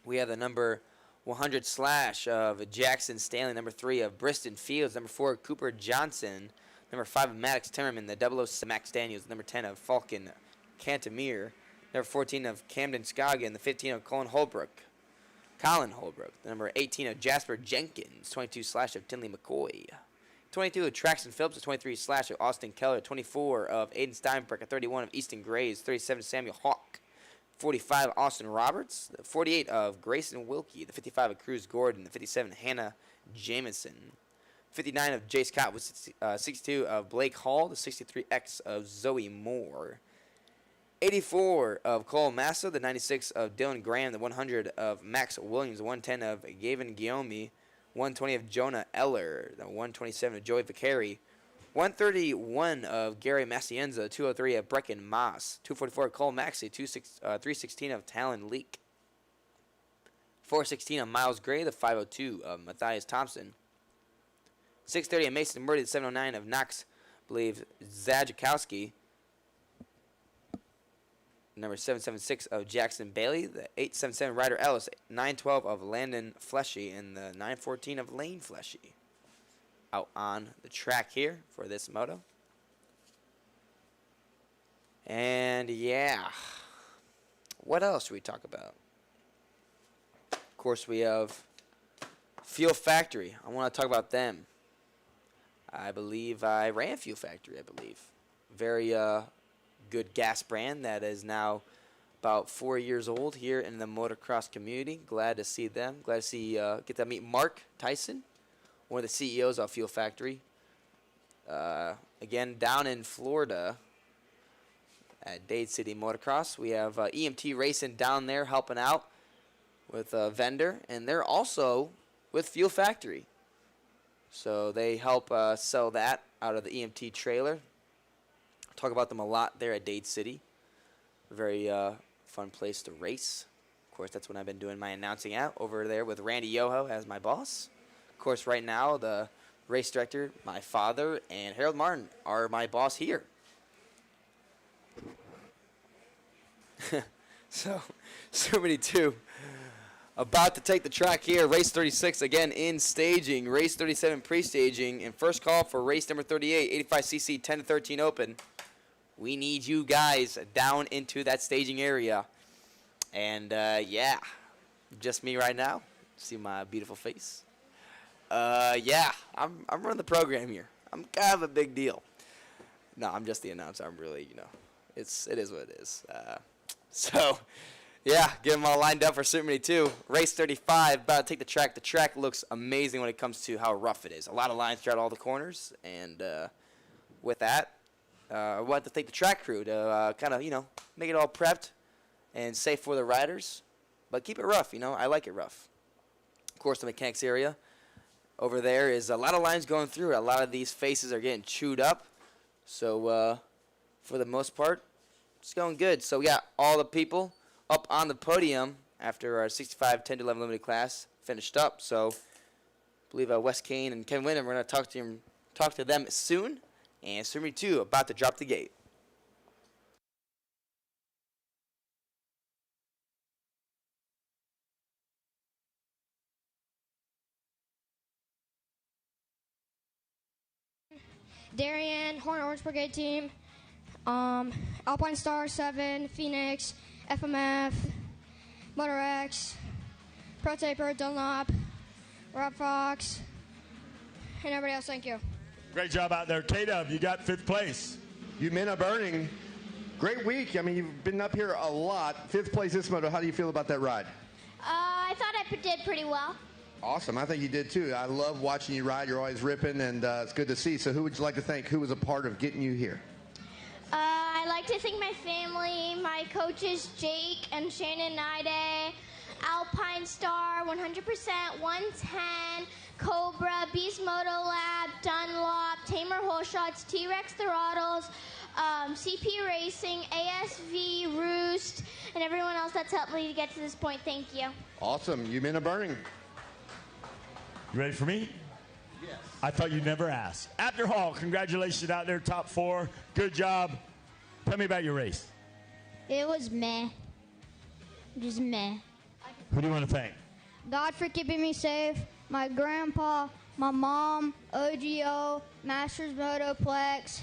We have the number 100 slash of Jackson Stanley, number 3 of Briston Fields, number 4 Cooper Johnson, number 5 of Maddox Timmerman, the 007 Max Daniels, number 10 of Falcon Cantemir, number 14 of Camden Scoggin, the 15 of Colin Holbrook, the number 18 of Jasper Jenkins, 22 slash of Tinley McCoy, 22 of Traxton Phillips, a 23 slash of Austin Keller, 24 of Aiden Steinberg, a 31 of Easton Grays, 37 Samuel Hawk, 45 Austin Roberts, the 48 of Grayson Wilkie, the 55 of Cruz Gordon, the 57 Hannah Jamison, 59 of Jay Scott, with 62 of Blake Hall, the 63X of Zoe Moore, 84 of Cole Massa, the 96 of Dylan Graham, the 100 of Max Williams, the 110 of Gavin Guillaume, 120 of Jonah Eller, the 127 of Joey Vicari, 131 of Gary Macienza, 203 of Brecken Moss, 244 of Cole Maxey, 316 of Talon Leak, 416 of Miles Gray, the 502 of Matthias Thompson, 630 of Mason Murray, the 709 of Knox, I believe, Zajakowski, number 776 of Jackson Bailey, the 877 Ryder Ellis, 912 of Landon Fleshy, and the 914 of Lane Fleshy. Out on the track here for this moto. And yeah, what else should we talk about? Of course, we have Fuel Factory. I want to talk about them. I believe I ran Fuel Factory, Very good gas brand that is now about 4 years old here in the motocross community. Glad to see them. Glad to see get to meet Mark Tyson, one of the CEOs of Fuel Factory. Again, down in Florida at Dade City Motocross. We have EMT Racing down there helping out with a vendor, and they're also with Fuel Factory. So they help sell that out of the EMT trailer. Talk about them a lot there at Dade City. A very fun place to race. Of course, that's when I've been doing my announcing out over there with Randy Yoho as my boss. Of course, right now, the race director, my father, and Harold Martin are my boss here. So many two. About to take the track here. Race 36 again in staging. Race 37 pre-staging. And first call for race number 38, 85cc 10-13 open. We need you guys down into that staging area. And yeah, just me right now. See my beautiful face. Yeah, I'm running the program here. I'm kind of a big deal. No, I'm just the announcer. I'm really, it is what it is. So, yeah, get them all lined up for Supermini 2. Race 35, about to take the track. The track looks amazing when it comes to how rough it is. A lot of lines throughout all the corners. And with that, we'll have to take the track crew to kind of, make it all prepped and safe for the riders. But keep it rough, I like it rough. Of course, the mechanics area over there is a lot of lines going through. A lot of these faces are getting chewed up. So, for the most part, it's going good. So, we got all the people up on the podium after our 65 10-11 limited class finished up. So, I believe Wes Kane and Kevin Wyndham, we're going to talk to them soon. And Supermini 2 about to drop the gate. Darien, Horn Orange Brigade Team, Alpine Star 7, Phoenix, FMF, Motor X, Pro Taper, Dunlop, Rob Fox, and everybody else. Thank you. Great job out there. K-Dub, you got 5th place. You men are burning. Great week. I mean, you've been up here a lot. 5th place this moto. How do you feel about that ride? I thought I did pretty well. Awesome. I think you did too. I love watching you ride. You're always ripping, and it's good to see. So who would you like to thank? Who was a part of getting you here? I'd like to thank my family, my coaches Jake and Shannon Nide, Alpine Star, 100%, 110, Cobra, Beast Moto Lab, Dunlop, Tamer Whole Shots, T-Rex Throttles, CP Racing, ASV, Roost, and everyone else that's helped me to get to this point. Thank you. Awesome. You men are burning. You ready for me? Yes. I thought you'd never ask. After Hall, congratulations out there, top 4. Good job. Tell me about your race. It was meh. Just meh. Who do you want to thank? God for keeping me safe, my grandpa, my mom, OGO, Masters Motoplex,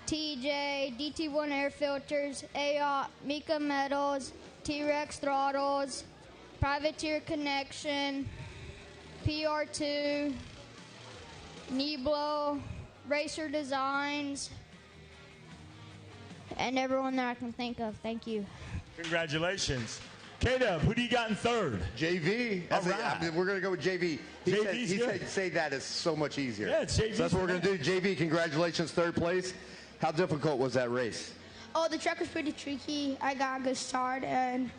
TJ, DT1 Air Filters, AOT, Mika Metals, T-Rex Throttles, Privateer Connection, PR2, Niblo, Racer Designs, and everyone that I can think of. Thank you. Congratulations. K-Dub, who do you got in third? JV. All right. We're going to go with JV. He said say that is so much easier. Yeah, it's JV. So that's what we're going to do. JV, congratulations, third place. How difficult was that race? Oh, the track was pretty tricky. I got a good start, and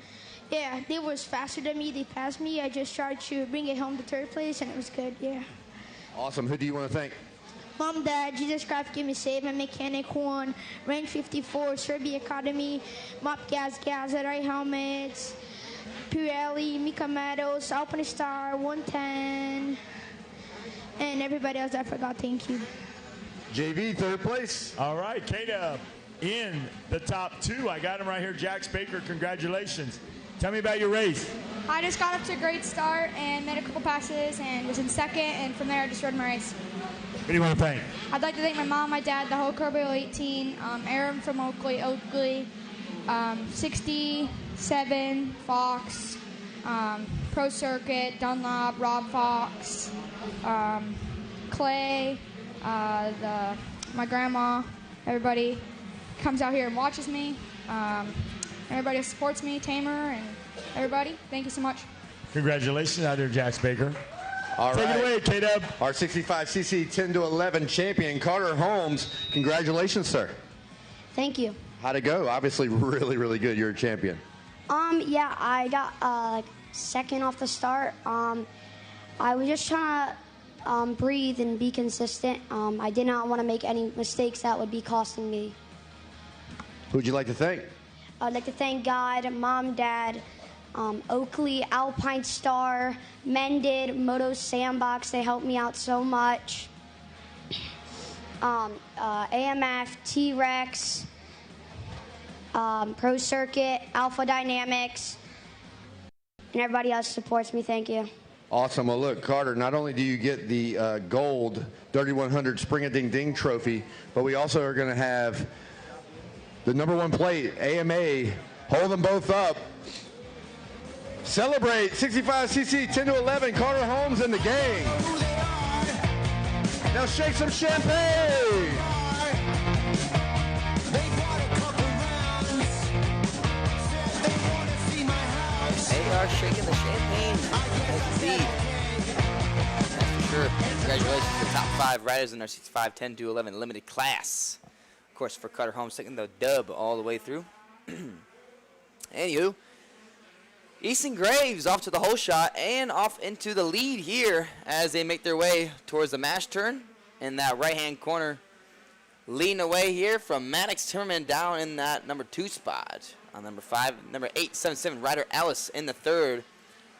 yeah, they was faster than me. They passed me. I just tried to bring it home to third place, and it was good, yeah. Awesome. Who do you want to thank? Mom, Dad, Jesus Christ, give me save, my mechanic one, Range 54, Serbia Academy, Mop Gas, Right Helmets, Pirelli, Mika Metals, Alpine Star, 110, and everybody else I forgot. Thank you. JV, third place. All right, K-Dub in the top 2. I got him right here. Jax Baker, congratulations. Tell me about your race. I just got up to a great start and made a couple passes and was in second, and from there I just rode my race. Who do you want to thank? I'd like to thank my mom, my dad, the whole Kerbo 18, Aaron from Oakley, 67, Fox, Pro Circuit, Dunlop, Rob Fox, Clay, my grandma, everybody comes out here and watches me. Everybody supports me, Tamer, and everybody. Thank you so much. Congratulations out there, Jax Baker. All Take right. it away, K-Dub. Our 65cc 10 to 11 champion, Carter Holmes. Congratulations, sir. Thank you. How'd it go? Obviously, really, really good. You're a champion. Yeah, I got second off the start. I was just trying to breathe and be consistent. I did not want to make any mistakes that would be costing me. Who'd you like to thank? I'd like to thank God, Mom, Dad, Oakley, Alpine Star, Mended, Moto Sandbox. They helped me out so much. AMF, T-Rex, Pro Circuit, Alpha Dynamics, and everybody else supports me. Thank you. Awesome. Well, look, Carter, not only do you get the gold Dirty 100 Spring-A-Ding-Ding trophy, but we also are going to have the #1 plate, AMA. Hold them both up. Celebrate 65cc 10 to 11, Carter Holmes and the gang. Now shake some champagne. They are shaking the champagne. Yes, indeed. That's for sure. Congratulations to the top 5 riders in our 65 10 to 11 limited class. Of course, for Carter Holmes, taking the dub all the way through. Anywho, Easton Graves off to the hole shot and off into the lead here as they make their way towards the mash turn in that right-hand corner. Leading away here from Maddox Timmerman down in that number 2 spot. On number 5, number 877, Ryder Ellis in the 3rd.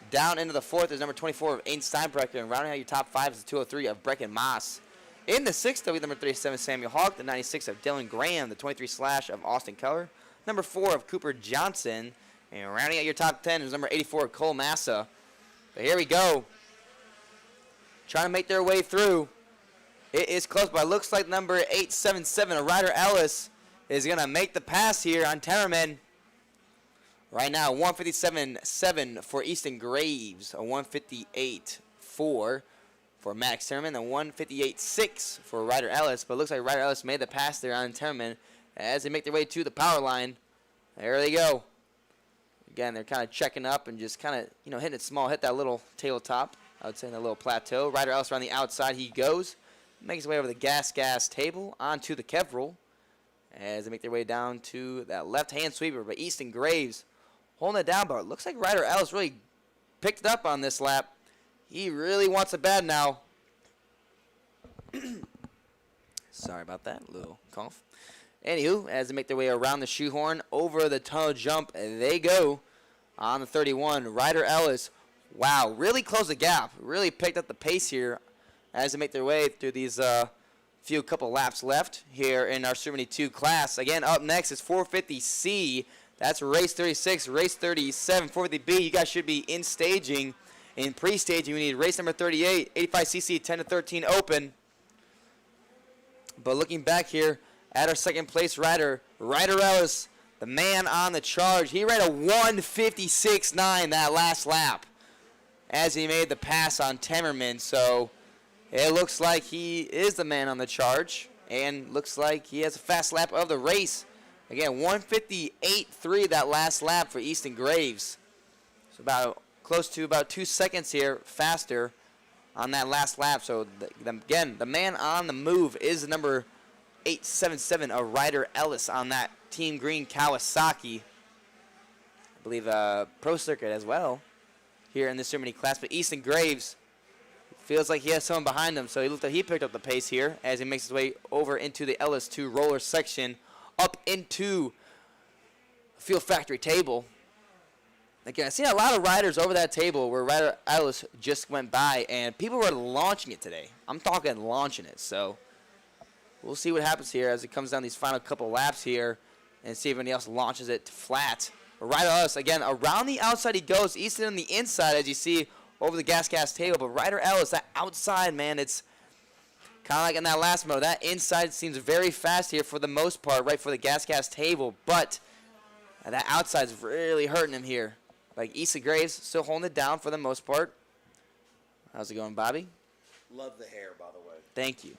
Down into the 4th is number 24 of Aiden Steinbrecher. And rounding out your top 5 is the 203 of Brecken Moss. In the 6th, will be number 37, Samuel Hawk. The 96 of Dylan Graham. The 23 slash of Austin Keller. Number 4 of Cooper Johnson. And rounding out your top 10 is number 84 of Cole Massa. But here we go. Trying to make their way through. It is close, but it looks like number 877 of Ryder Ellis is going to make the pass here on Timmerman. Right now, 157.7 for Easton Graves, a 158.4 for Max Timmerman, and 158.6 for Ryder Ellis. But it looks like Ryder Ellis made the pass there on Timmerman as they make their way to the power line. There they go. Again, they're kind of checking up and just kind of, hitting it small, hit that little tabletop. I would say in that little plateau. Ryder Ellis around the outside he goes. Makes his way over the gas table onto the Kev roll as they make their way down to that left-hand sweeper. But Easton Graves holding it down, but it looks like Ryder Ellis really picked it up on this lap. He really wants it bad now. Sorry about that, little cough. Anywho, as they make their way around the shoehorn, over the tunnel jump, they go on the 31. Ryder Ellis, wow, really closed the gap. Really picked up the pace here as they make their way through these couple laps left here in our Supermini 2 class. Again, up next is 450C. That's race 36, race 37, 450B. You guys should be in staging. In pre-staging, we need race number 38, 85cc, 10 to 13 open. But looking back here at our second place rider, Ryder Ellis, the man on the charge. He ran a 156.9 that last lap as he made the pass on Temmerman. So it looks like he is the man on the charge and looks like he has a fast lap of the race. Again, 158.3 that last lap for Easton Graves. So close to about 2 seconds here faster on that last lap. So again, the man on the move is the number 877 of Ryder Ellis on that Team Green Kawasaki. I believe Pro Circuit as well here in the Supermini class. But Easton Graves feels like he has someone behind him, so he looked like he picked up the pace here as he makes his way over into the LS2 roller section, up into Fuel Factory table. Again, I've seen a lot of riders over that table where Ryder Ellis just went by, and people were launching it today. I'm talking launching it, so we'll see what happens here as it comes down these final couple laps here and see if anybody else launches it flat. But Ryder Ellis, again, around the outside he goes. Easton on the inside, as you see, over the gas table. But Ryder Ellis, that outside, man, it's kind of like in that last moto. That inside seems very fast here for the most part, right for the gas table. But that outside's really hurting him here. Like Easton Graves still holding it down for the most part. How's it going, Bobby? Love the hair, by the way. Thank you.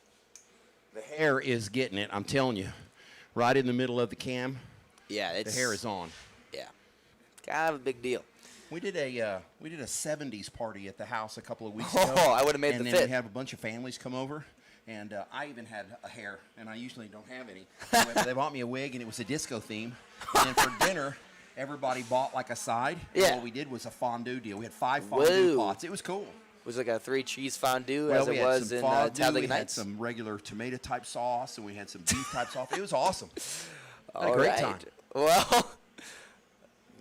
The hair is getting it, I'm telling you. Right in the middle of the cam. Yeah, the hair is on. Yeah, kind of a big deal. We did a 70s party at the house a couple of weeks ago. Oh, I would have made the fit. And then we have a bunch of families come over, and I even had a hair, and I usually don't have any. Anyway, they bought me a wig, and it was a disco theme. And then for dinner, everybody bought like a side. Yeah. And what we did was a fondue deal. We had 5 fondue pots. It was cool. Was it like a 3-cheese fondue Well, as it was in Talladega we had Nights? some regular tomato type sauce, and we had some beef type sauce. It was awesome. All a great right. time. Well,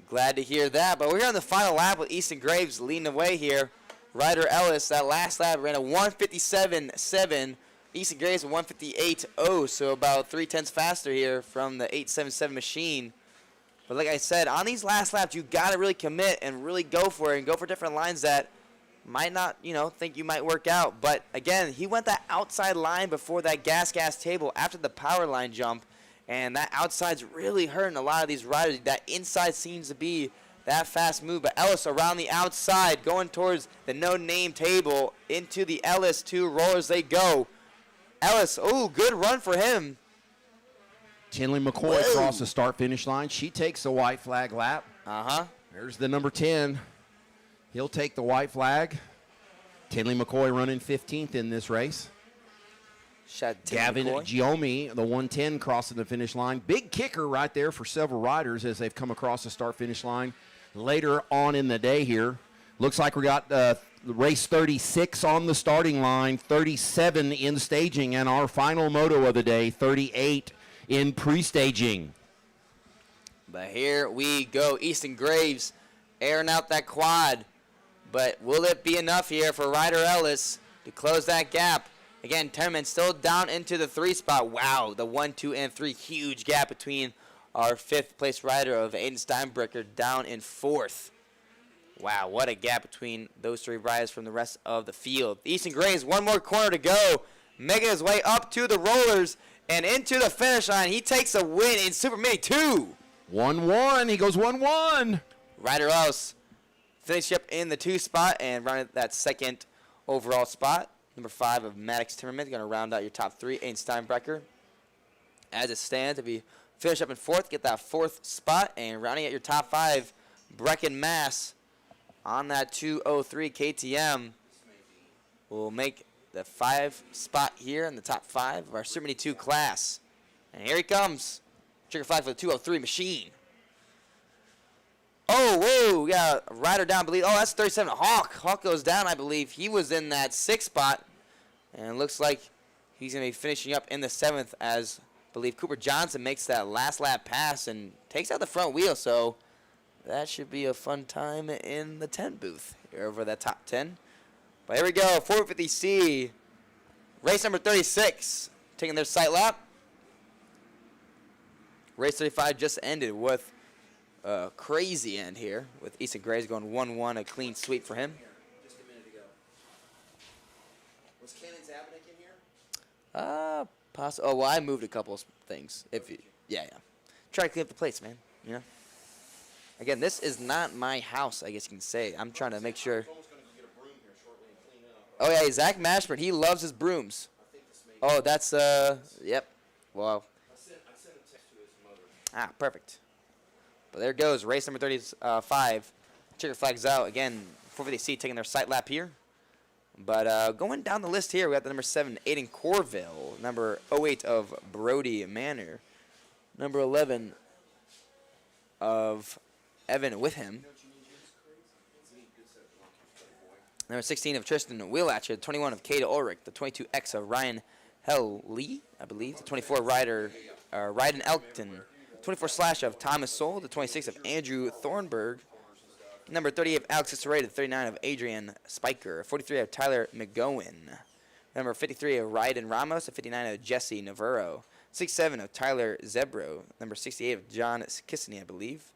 glad to hear that. But we're on the final lap with Easton Graves leading the way here. Ryder Ellis, that last lap, ran a 157.7. Easton Graves a 158.0, so about 0.3 faster here from the 877 machine. But like I said, on these last laps, you got to really commit and really go for it and go for different lines that might not, think you might work out. But again, he went that outside line before that gas table after the power line jump. And that outside's really hurting a lot of these riders. That inside seems to be that fast move. But Ellis around the outside, going towards the no-name table into the LS2 rollers they go. Ellis, oh, good run for him. Tinley McCoy across the start-finish line. She takes the white flag lap. Uh-huh. There's the number 10. He'll take the white flag. Tinley McCoy running 15th in this race. Gavin Giomi, the 110, crossing the finish line. Big kicker right there for several riders as they've come across the start-finish line later on in the day here. Looks like we got race 36 on the starting line, 37 in staging, and our final moto of the day, 38 in pre-staging. But here we go. Easton Graves airing out that quad. But will it be enough here for Ryder Ellis to close that gap? Again, Temmerman still down into the 3 spot. Wow, the 1, 2, and 3. Huge gap between our 5th place rider of Aiden Steinbrecher down in 4th. Wow, what a gap between those 3 riders from the rest of the field. Easton Graves, one more corner to go. Making his way up to the rollers and into the finish line. He takes a win in Supermini 2. 1-1. He goes 1-1. Ryder Ellis finished up in the 2 spot and rounded that 2nd overall spot. Number 5 of Maddox Timmerman going to round out your top 3. Aiden Steinbrecher. As it stands, if you finish up in 4th, get that 4th spot. And rounding out your top 5 Brecken, Mass on that 2:03 KTM will make the 5 spot here in the top 5 of our Supermini 2 class. And here he comes. Trigger flag for the 2:03 machine. Oh, whoa, we got a rider down, I believe. Oh, that's 37, Hawk. Hawk goes down, I believe. He was in that 6th spot. And it looks like he's going to be finishing up in the 7th as, I believe, Cooper Johnson makes that last lap pass and takes out the front wheel. So that should be a fun time in the tent booth here over that top 10. But here we go, 450C, race number 36, taking their sight lap. Race 35 just ended with a crazy end here, with Easton Graves going 1-1, a clean sweep for him. Just a minute ago. Was Cannon Zabinick in here? Oh, well, I moved a couple things. Yeah. Try to clean up the place, man. You know. Again, this is not my house, I guess you can say. I'm trying to make sure. Oh yeah, Zach Mashburn, he loves his brooms. Oh, that's yep. Well. Ah, perfect. But there goes race number 35. Checker flags out again. 450C taking their sight lap here. But going down the list here, we got the number 7, Aiden Corville. Number 08 of Brody Manor. Number 11 of Evan with him. Number 16 of Tristan Wheelatcher. 21 of Kata Ulrich. The 22X of Ryan Hell Lee, I believe. The 24 rider, Ryden Elkton. 24 slash of Thomas Soul. The 26 of Andrew Thornburg. Number 38 of Alex Ciceré. The 39 of Adrian Spiker. 43 of Tyler McGowan. Number 53 of Ryden Ramos. The 59 of Jesse Navarro. 67 of Tyler Zebro. Number 68 of John Kissany, I believe.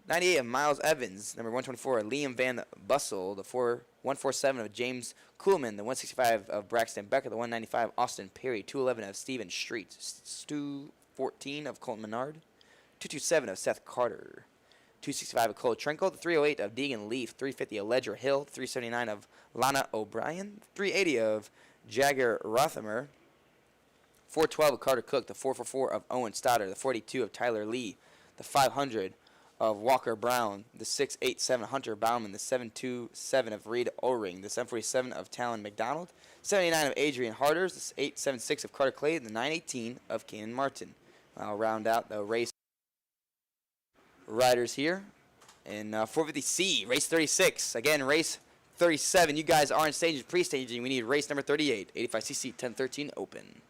98 of Miles Evans. Number 124 of Liam Van Bussel. The 147 of James Kuhlman. The 165 of Braxton Becker. The 195 of Austin Perry. 211 of Stephen Street. 214 of Colton Menard. 227 of Seth Carter. 265 of Cole Trinkle. The 308 of Deegan Leaf. 350 of Ledger Hill. 379 of Lana O'Brien. 380 of Jagger Rothamer. 412 of Carter Cook. The 444 of Owen Stoddard. The 42 of Tyler Lee. The 500 of Walker Brown. The 687 of Hunter Bauman. The 727 of Reed O-Ring. The 747 of Talon McDonald. 79 of Adrian Harders. The 876 of Carter Clay. The 918 of Keenan Martin. I'll round out the race riders here in 450C, race 36. Again, race 37. You guys are in stages, pre-staging. We need race number 38, 85cc 1013 open.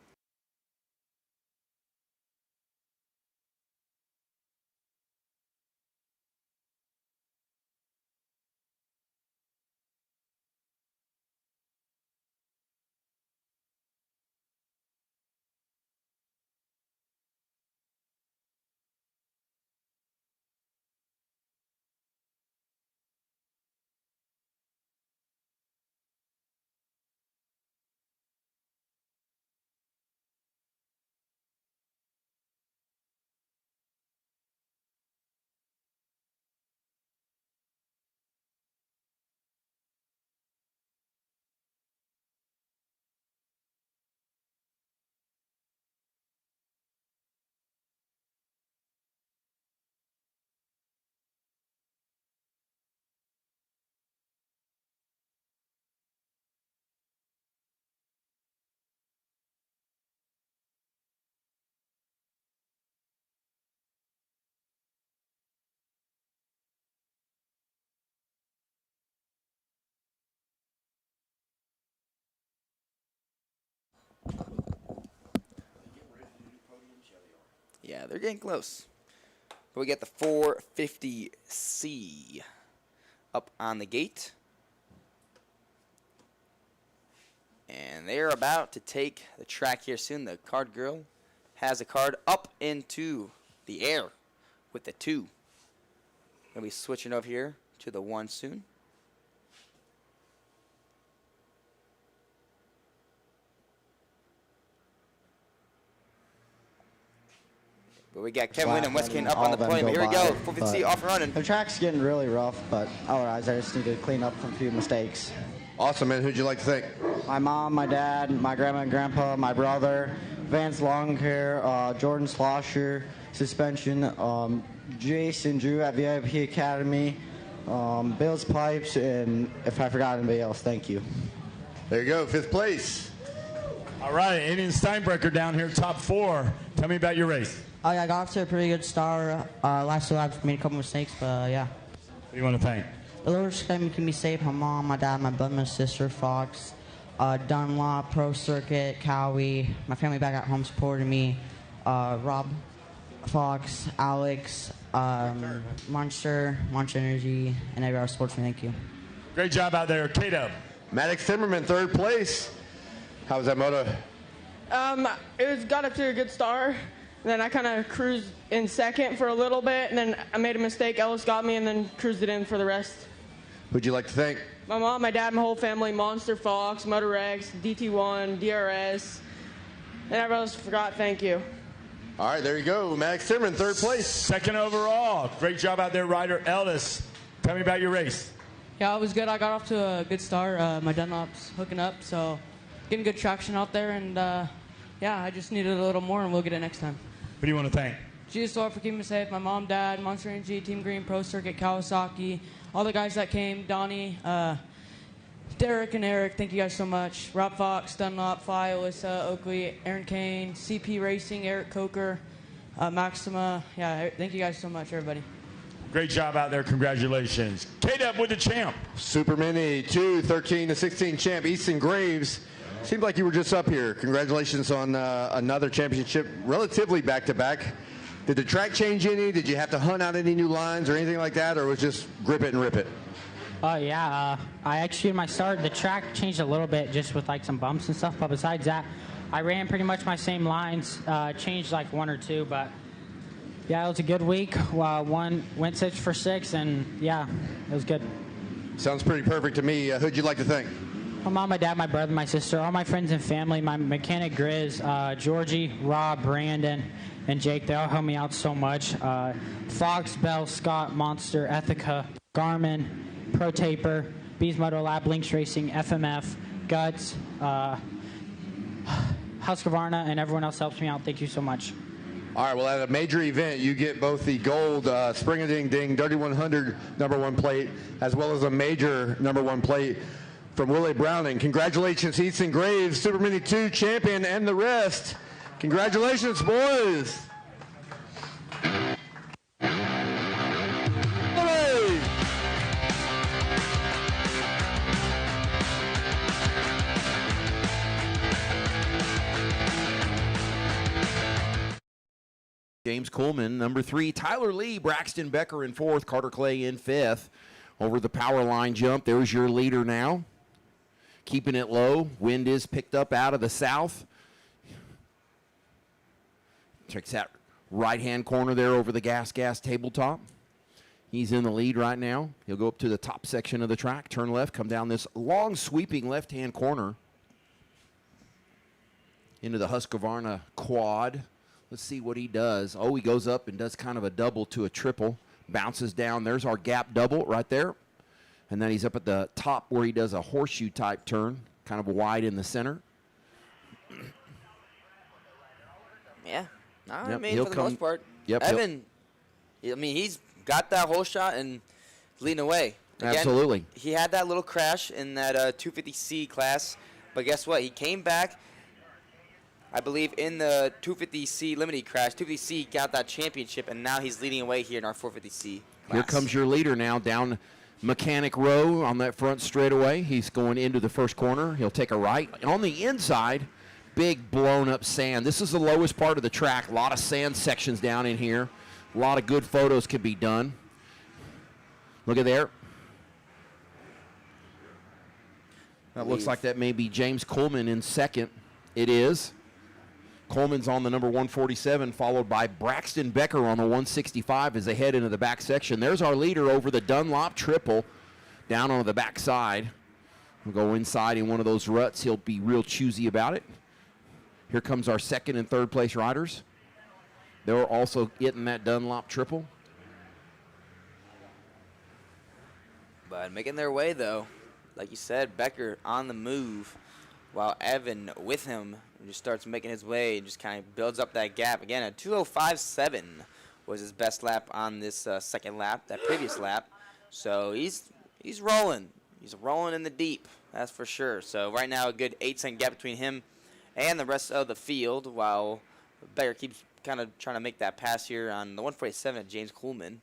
Yeah, they're getting close. But we get the 450C up on the gate. And they're about to take the track here soon. The card girl has a card up into the air with the 2. Gonna be switching over here to the 1 soon. But we got Kevin Lynn and West Kane up on the podium. Here we go, 450C off and running. The track's getting really rough, but otherwise I just need to clean up from a few mistakes. Awesome, man. Who'd you like to thank? My mom, my dad, my grandma and grandpa, my brother, Vance Long Hair, Jordan Slosher, Suspension, Jason Drew at VIP Academy, Bill's Pipes, and if I forgot anybody else, thank you. There you go, 5th place. All right, Indian Steinbreaker down here, top 4. Tell me about your race. Oh, yeah, I got off to a pretty good start. Last 2 laps made a couple mistakes, but yeah. What do you want to thank? The Lord's keeping me safe. My mom, my dad, my brother, my sister, Fox, Dunlop, Pro Circuit, Cowie, my family back at home supporting me, Rob, Fox, Alex, Monster Energy, and every other sports fan. Thank you. Great job out there, K-Dub. Maddox Timmerman, 3rd place. How was that moto? Got up to a good start. And then I kind of cruised in 2nd for a little bit, and then I made a mistake. Ellis got me, and then cruised it in for the rest. Who'd you like to thank? My mom, my dad, my whole family, Monster, Fox, Motor X, DT1, DRS, and everyone else forgot. Thank you. All right, there you go. Maddox Timmerman, 3rd place. 2nd overall. Great job out there, Ryder Ellis. Tell me about your race. Yeah, it was good. I got off to a good start. My Dunlop's hooking up, so getting good traction out there. And, yeah, I just needed a little more, and we'll get it next time. Who do you want to thank? Jesus Lord for keeping me safe. My mom, dad, Monster Energy, Team Green, Pro Circuit, Kawasaki, all the guys that came, Donnie, Derek and Eric, thank you guys so much. Rob Fox, Dunlop, Fly, Alyssa, Oakley, Aaron Kane, CP Racing, Eric Coker, Maxima. Yeah, thank you guys so much, everybody. Great job out there. Congratulations. K-Dub with the champ. Supermini 2, 13 to 16 champ, Easton Graves. Seemed like you were just up here. Congratulations on another championship, relatively back-to-back. Did the track change any? Did you have to hunt out any new lines or anything like that, or was just grip it and rip it? Yeah, I executed my start. The track changed a little bit just with like some bumps and stuff, but besides that, I ran pretty much my same lines, changed like 1 or 2, but yeah, it was a good week. Went 6 for 6, and yeah, it was good. Sounds pretty perfect to me. Who'd you like to thank? My mom, my dad, my brother, my sister, all my friends and family, my mechanic Grizz, Georgie, Rob, Brandon, and Jake. They all helped me out so much. Fox, Bell, Scott, Monster, Ethica, Garmin, Pro Taper, Bees Moto Lab, Links Racing, FMF, Guts, Husqvarna, and everyone else helps me out. Thank you so much. All right, well, at a major event, you get both the gold Spring-A-Ding-Ding Dirty 100 #1 plate, as well as a major #1 plate from Willie Browning. Congratulations, Easton Graves, Super Mini 2 champion, and the rest. Congratulations, boys. Hooray! James Coleman, number 3. Tyler Lee, Braxton Becker in 4th. Carter Clay in 5th. Over the power line jump, there's your leader now. Keeping it low. Wind is picked up out of the south. Checks that right-hand corner there over the gas tabletop. He's in the lead right now. He'll go up to the top section of the track, turn left, come down this long sweeping left-hand corner into the Husqvarna quad. Let's see what he does. Oh, he goes up and does kind of a double to a triple. Bounces down. There's our gap double right there. And then he's up at the top where he does a horseshoe type turn, kind of wide in the center. Yeah. No, Yep, I mean, he'll for the come- most part, Yep, Evan, I mean, he's got that whole shot and leading away. Again, Absolutely. He had that little crash in that 250C class, but guess what? He came back, I believe, in the 250C limited crash. 250C got that championship, and now he's leading away here in our 450C class. Here comes your leader now down Mechanic Row on that front straightaway. He's going into the first corner. He'll take a right. On the inside, big blown up sand. This is the lowest part of the track. A lot of sand sections down in here. A lot of good photos can be done. Look at there. That looks like that may be James Coleman in second. It is. Coleman's on the number 147, followed by Braxton Becker on the 165 as they head into the back section. There's our leader over the Dunlop triple down on the back side. We'll go inside in one of those ruts. He'll be real choosy about it. Here comes our second and third place riders. They're also getting that Dunlop triple. But making their way, though. Like you said, Becker on the move, while Evan with him and just starts making his way and just kind of builds up that gap. Again, a 2:05.7 was his best lap on this second lap, that previous lap. So he's rolling. He's rolling in the deep, that's for sure. So right now a good 8-second gap between him and the rest of the field, while Becker keeps kind of trying to make that pass here on the 147 at James Coolman.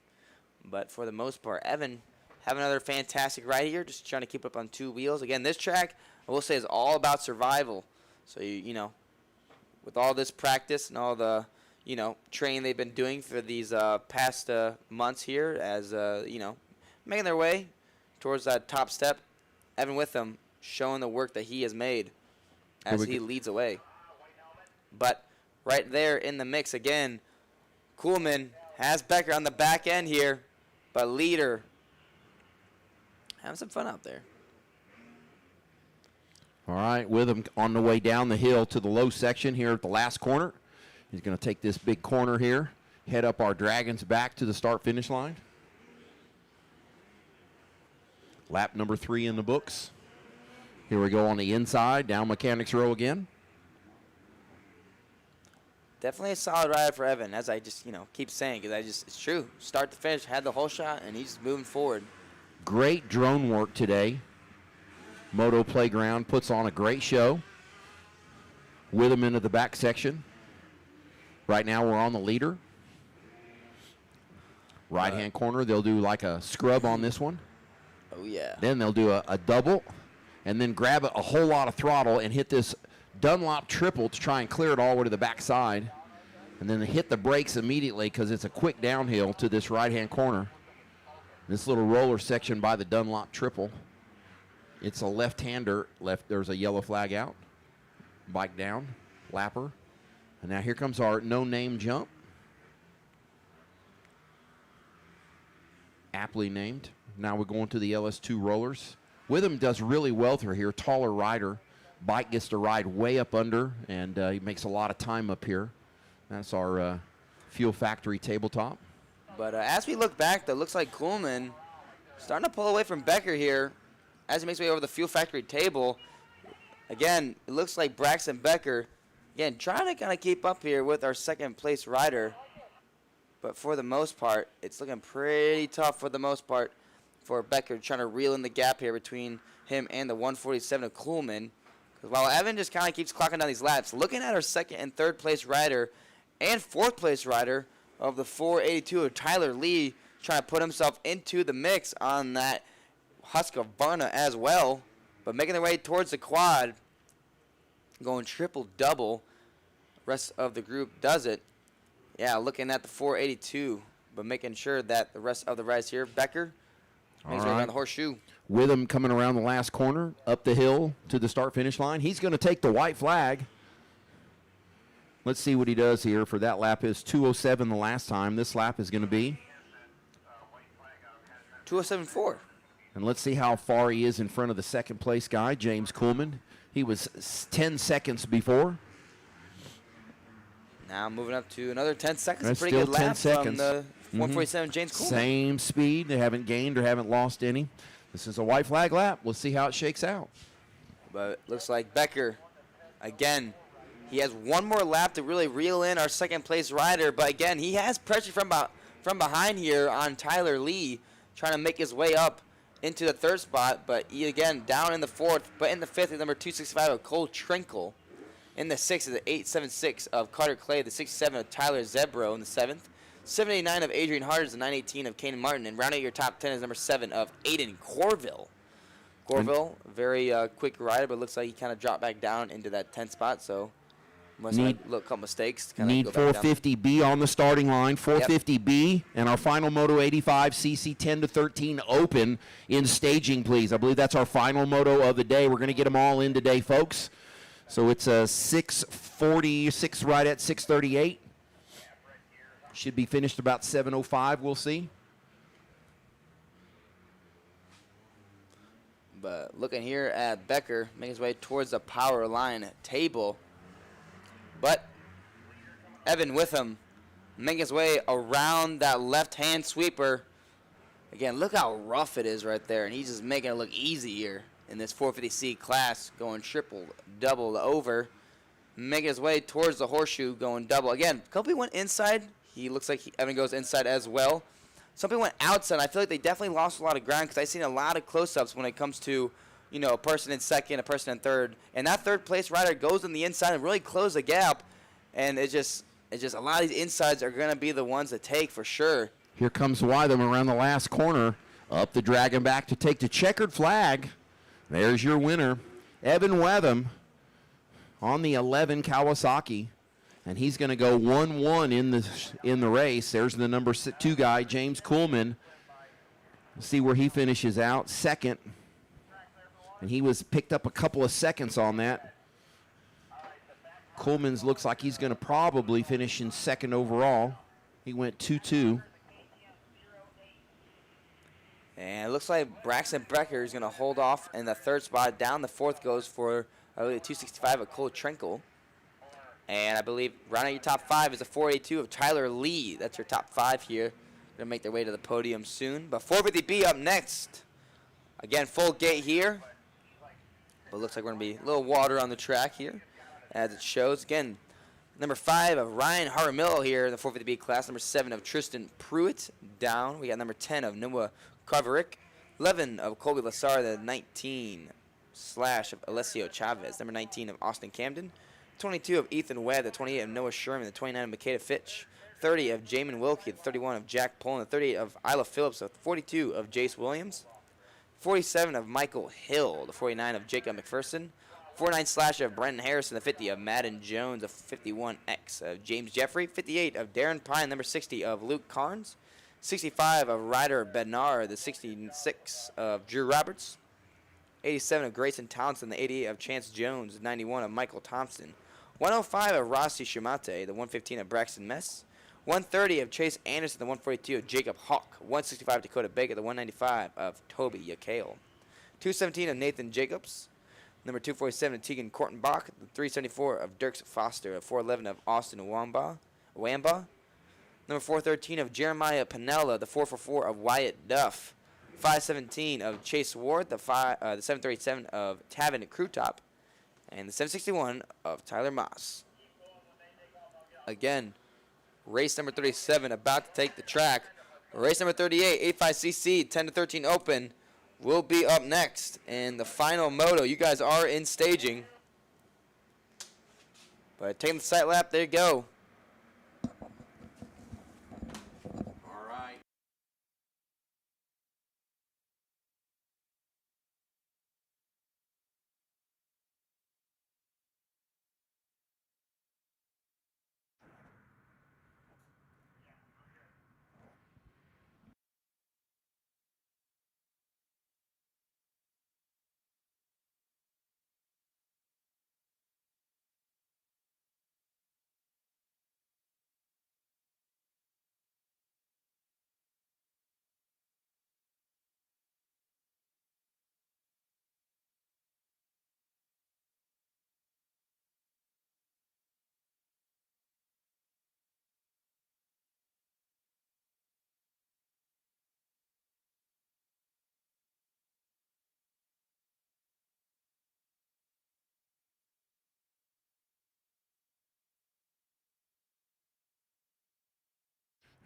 But for the most part, Evan having another fantastic ride here, just trying to keep up on 2 wheels. Again, this track, I will say, is all about survival. So, you know, with all this practice and all the, you know, training they've been doing for these past months here as, you know, making their way towards that top step, Evan Witham showing the work that he has made as he leads away. But right there in the mix again, Coolman has Becker on the back end here, but leader having some fun out there. All right, Witham on the way down the hill to the low section here at the last corner. He's going to take this big corner here, head up our Dragons back to the start-finish line. Lap number 3 in the books. Here we go on the inside, down Mechanics Row again. Definitely a solid ride for Evan, as I just, you know, keep saying, because it's true. Start to finish, had the whole shot, and he's moving forward. Great drone work today. Moto Playground puts on a great show. Witham into the back section. Right now we're on the leader. Right-hand corner, they'll do like a scrub on this one. Oh, yeah. Then they'll do a double, and then grab a whole lot of throttle and hit this Dunlop triple to try and clear it all the way to the backside. And then they hit the brakes immediately because it's a quick downhill to this right-hand corner. This little roller section by the Dunlop triple. It's a left-hander. There's a yellow flag out. Bike down. Lapper. And now here comes our no-name jump. Aptly named. Now we're going to the LS2 rollers. Witham does really well through here. Taller rider. Bike gets to ride way up under, and he makes a lot of time up here. That's our Fuel Factory tabletop. But as we look back, though, it looks like Coolman starting to pull away from Becker here as he makes his way over the Fuel Factory table. Again, it looks like Braxton Becker, again, trying to kind of keep up here with our second-place rider. But for the most part, it's looking pretty tough for the most part for Becker, trying to reel in the gap here between him and the 147 of Coolman. Because while Evan just kind of keeps clocking down these laps, looking at our second and third place rider and fourth place rider of the 482 of Tyler Lee, trying to put himself into the mix on that Husqvarna as well, but making their way towards the quad, going triple-double. Rest of the group does it. Yeah, looking at the 482, but making sure that the rest of the riders here, Becker, makes way around the horseshoe. Witham coming around the last corner, up the hill to the start-finish line. He's going to take the white flag. Let's see what he does here for that lap. Is 2:07 the last time. This lap is going to be 2:07.4. And let's see how far he is in front of the second-place guy, James Coolman. He was 10 seconds before. Now moving up to another 10 seconds. That's pretty still good 10 lap seconds. from the 147 James Coolman. Same speed. They haven't gained or haven't lost any. This is a white flag lap. We'll see how it shakes out. But it looks like Becker, again, he has one more lap to really reel in our second-place rider. But, again, he has pressure from behind here on Tyler Lee, trying to make his way up into the third spot. But, he, again, down in the fourth. But in the fifth is number 265 of Cole Trinkle. In the sixth is the 876 of Carter Clay. The 67 of Tyler Zebro in the seventh. 789 of Adrian Harders, the 918 of Kanan Martin. And rounding your top 10 is number 7 of Aiden Corville. Corville, very quick rider, but looks like he kind of dropped back down into that 10th spot. So must have a couple mistakes. Need 450B on the starting line. 450B and our final Moto 85 CC 10 to 13 open in staging, please. I believe that's our final moto of the day. We're going to get them all in today, folks. So it's a 6:46 right at 6:38. Should be finished about 7:05. We'll see. But looking here at Becker, making his way towards the power line table. But Evan Witham making his way around that left-hand sweeper. Again, look how rough it is right there. And he's just making it look easy here in this 450C class, going triple, double over. making his way towards the horseshoe, going double. Again, a couple went inside. He looks like Evan goes inside as well. Some people went outside. I feel like they definitely lost a lot of ground because I've seen a lot of close-ups when it comes to, you know, a person in second, a person in third. And that third-place rider goes on the inside and really close the gap. And it's just a lot of these insides are going to be the ones to take for sure. Here comes Wytham around the last corner. Up the dragon back to take the checkered flag. There's your winner, Evan Wytham, on the 11 Kawasaki. And he's going to go 1-1 in the race. There's the number 2 guy, James Kuhlman. Let's see where he finishes out. Second. And he was picked up a couple of seconds on that. Kuhlman's looks like he's going to probably finish in second overall. He went 2-2. And it looks like Braxton Becker is going to hold off in the third spot. Down the fourth goes for, I believe, 265 of Cole Trinkle. And I believe rounding your top 5 is a 482 of Tyler Lee. That's your top 5 here. Going to make their way to the podium soon. But 450B up next. Again, full gate here. But it looks like we're going to be a little water on the track here, as it shows. Again, number 5 of Ryan Harmillo here in the 450B class. Number 7 of Tristan Pruitt down. We got number 10 of Noah Carverick. 11 of Colby Lassar. The 19 slash of Alessio Chavez. Number 19 of Austin Camden. 22 of Ethan Webb. The 28 of Noah Sherman. The 29 of Makeda Fitch. 30 of Jamin Wilkie. The 31 of Jack Pullen. The 38 of Isla Phillips. The 42 of Jace Williams. 47 of Michael Hill. The 49 of Jacob McPherson. 49 slash of Brenton Harrison. The 50 of Madden Jones. The 51X of James Jeffrey. 58 of Darren Pine. Number 60 of Luke Carnes. 65 of Ryder Bednar. The 66 of Drew Roberts. 87 of Grayson Townsend. The 88 of Chance Jones. The 91 of Michael Thompson. 105 of Rossi Shimate. The 115 of Braxton Mess. 130 of Chase Anderson. The 142 of Jacob Hawk. 165 Dakota Baker. The 195 of Toby Yakale. 217 of Nathan Jacobs. Number 247 of Tegan Kortenbach. The 374 of Dirks Foster. The 411 of Austin Wamba. Number 413 of Jeremiah Pinella. The 444 of Wyatt Duff. 517 of Chase Ward. The 737 of Tavin Crewtop. And the 761 of Tyler Moss. Again, race number 37 about to take the track. Race number 38, 85cc 10 to 13 open, will be up next in the final moto. You guys are in staging. But taking the sight lap, there you go.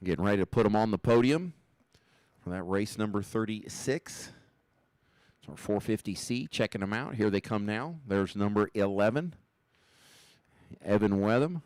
Getting ready to put them on the podium for that race number 36. So 450C, checking them out. Here they come now. There's number 11, Evan Wytham.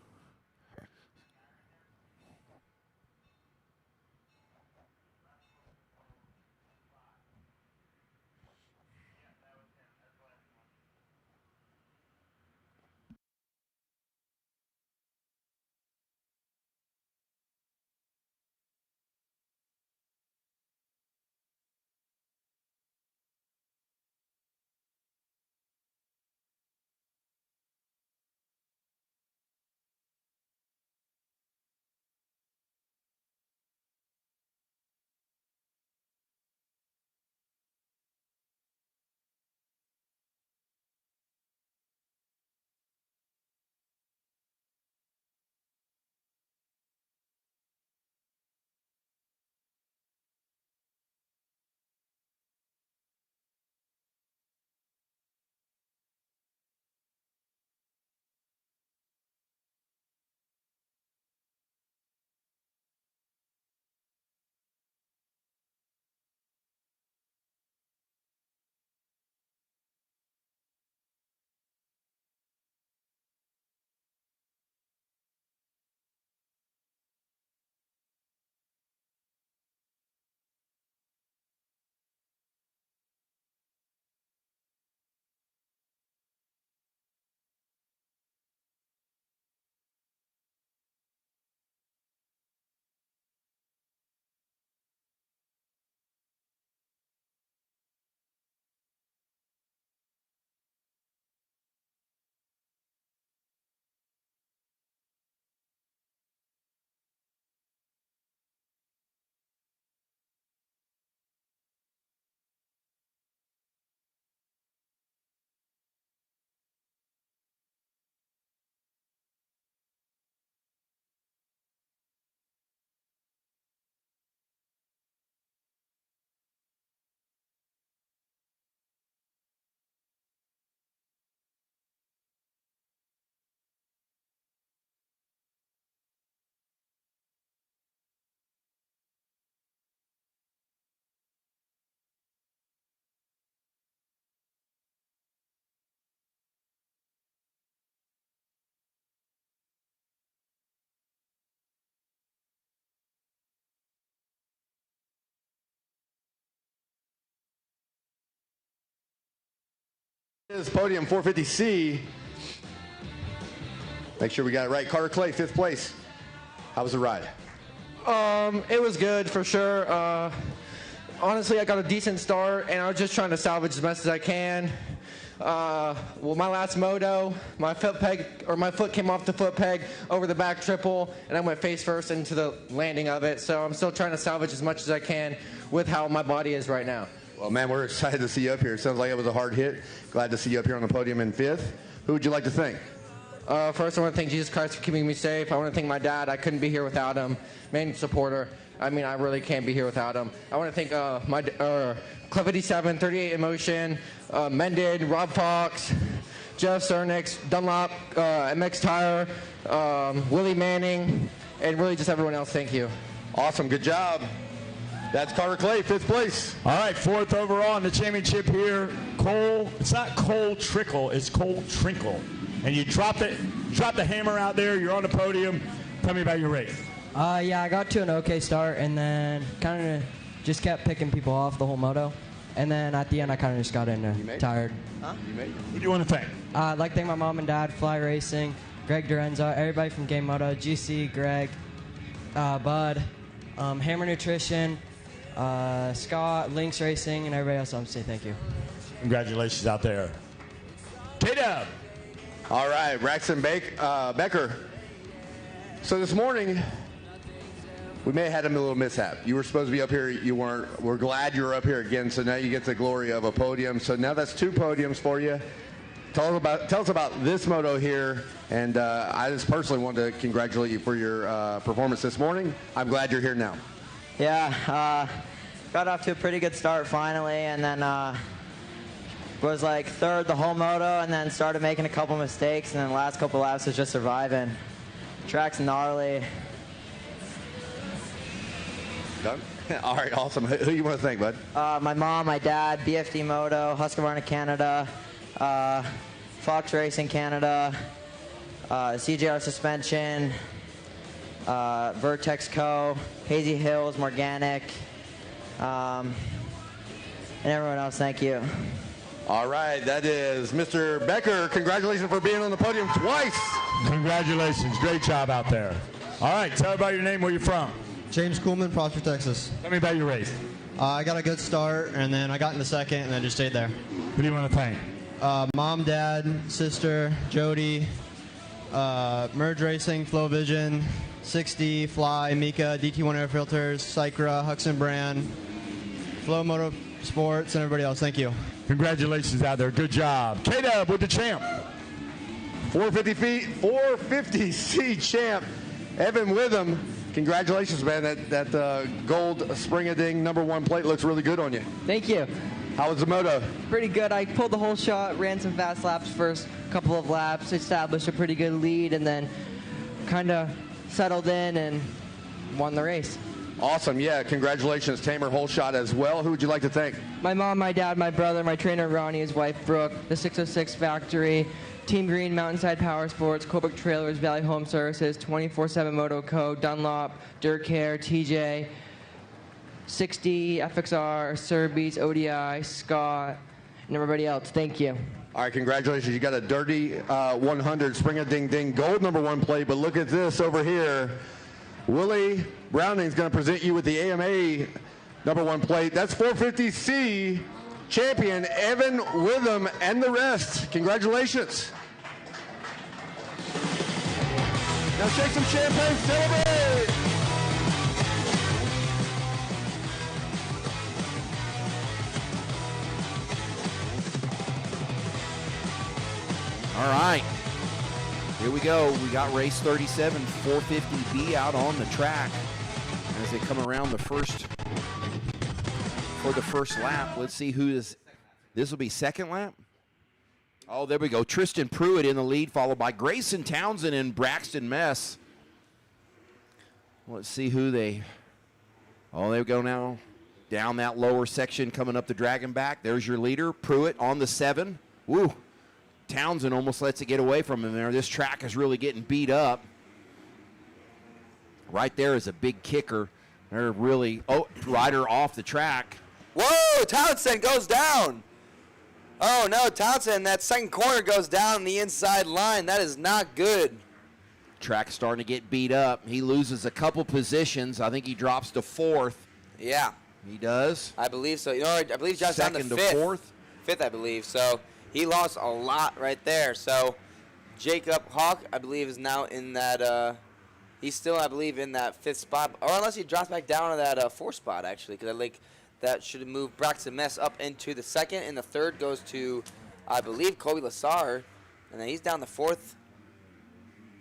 Is podium 450C. Make sure we got it right. Carter Clay, 5th place. How was the ride? It was good for sure. Honestly, I got a decent start, and I was just trying to salvage as much as I can. Well, my last moto, my foot came off the foot peg over the back triple, and I went face first into the landing of it. So I'm still trying to salvage as much as I can with how my body is right now. Well, man, we're excited to see you up here. It sounds like it was a hard hit. Glad to see you up here on the podium in 5th. Who would you like to thank? First, I want to thank Jesus Christ for keeping me safe. I want to thank my dad. I couldn't be here without him. Main supporter. I mean, I really can't be here without him. I want to thank my Club 87, 38 Emotion, Mended, Rob Fox, Jeff Cernix, Dunlop, MX Tire, Willie Manning, and really just everyone else. Thank you. Awesome. Good job. That's Carter Clay, 5th place. All right, 4th overall in the championship here. Cole, it's not Cole Trickle, it's Cole Trinkle. And you drop the hammer out there, you're on the podium. Tell me about your race. Yeah, I got to an okay start and then kind of just kept picking people off the whole moto. And then at the end, I kind of just got tired. Huh? You made it. Who do you want to thank? I'd like to thank my mom and dad, Fly Racing, Greg Dorenza, everybody from Game Moto, GC, Greg, Bud, Hammer Nutrition, Scott, Lynx Racing, and everybody else. I want to say thank you. Congratulations out there. K-Dub. All right, Braxton Becker. So this morning, we may have had a little mishap. You were supposed to be up here. You weren't. We're glad you're up here again, so now you get the glory of a podium. So now that's 2 podiums for you. Tell us about this moto here, and I just personally want to congratulate you for your performance this morning. I'm glad you're here now. Yeah, got off to a pretty good start finally, and then was like 3rd the whole moto, and then started making a couple mistakes, and then the last couple laps was just surviving. Track's gnarly. Done? All right, awesome. Who you want to thank, bud? My mom, my dad, BFD Moto, Husqvarna Canada, Fox Racing Canada, CJR Suspension, Vertex Co., Hazy Hills, Morganic, and everyone else, thank you. All right, that is Mr. Becker. Congratulations for being on the podium twice. Congratulations. Great job out there. All right, tell me about your name, where you're from. James Coolman, Prosper, Texas. Tell me about your race. I got a good start, and then I got into 2nd, and then just stayed there. Who do you want to thank? Mom, Dad, sister, Jody, Merge Racing, Flow Vision, 60, Fly, Mika, DT1 Air Filters, Sycra, Huxon Brand, Flow Moto Sports, and everybody else. Thank you. Congratulations out there. Good job. K-Dub with the champ. 450C champ, Evan Witham. Congratulations, man. That gold Spring-A-Ding #1 plate looks really good on you. Thank you. How was the moto? Pretty good. I pulled the whole shot, ran some fast laps first couple of laps, established a pretty good lead, and then kind of settled in and won the race. Awesome. Yeah, congratulations, Tamer Holshot as well. Who would you like to thank? My mom, my dad, my brother, my trainer Ronnie, his wife Brooke, the 606 Factory, Team Green, Mountainside Power Sports, Colebrook Trailers, Valley Home Services, 24/7 Moto Co., Dunlop, Dirt Care, TJ, 60, FXR, Serbies, ODI, Scott, and everybody else. Thank you. All right, congratulations. You got a dirty 100 Spring-A-Ding-Ding gold #1 plate, but look at this over here. Willie Browning is going to present you with the AMA #1 plate. That's 450C champion Evan Witham and the rest. Congratulations. Now shake some champagne, celebrate. All right. Here we go. We got race 37, 450B out on the track as they come around the first lap. Let's see who is. This will be second lap. Oh, there we go. Tristan Pruitt in the lead, followed by Grayson Townsend and Braxton Mess. Let's see who they. Oh, there we go now. Down that lower section, coming up the dragon back. There's your leader, Pruitt on the 7. Woo. Townsend almost lets it get away from him there. This track is really getting beat up. Right there is a big kicker. They're really, rider off the track. Whoa, Townsend goes down. Oh, no, Townsend, that second corner goes down the inside line. That is not good. Track's starting to get beat up. He loses a couple positions. I think he drops to 4th. Yeah. He does? I believe so. I believe Josh down to 5th. Second to 4th? 5th, I believe. So he lost a lot right there. So Jacob Hawk, I believe, is now in that he's still, I believe, in that 5th spot. Or unless he drops back down to that 4th spot, actually, because I think that should move Braxton Mess up into the 2nd, and the 3rd goes to, I believe, Kobe Lassar, and then he's down the 4th,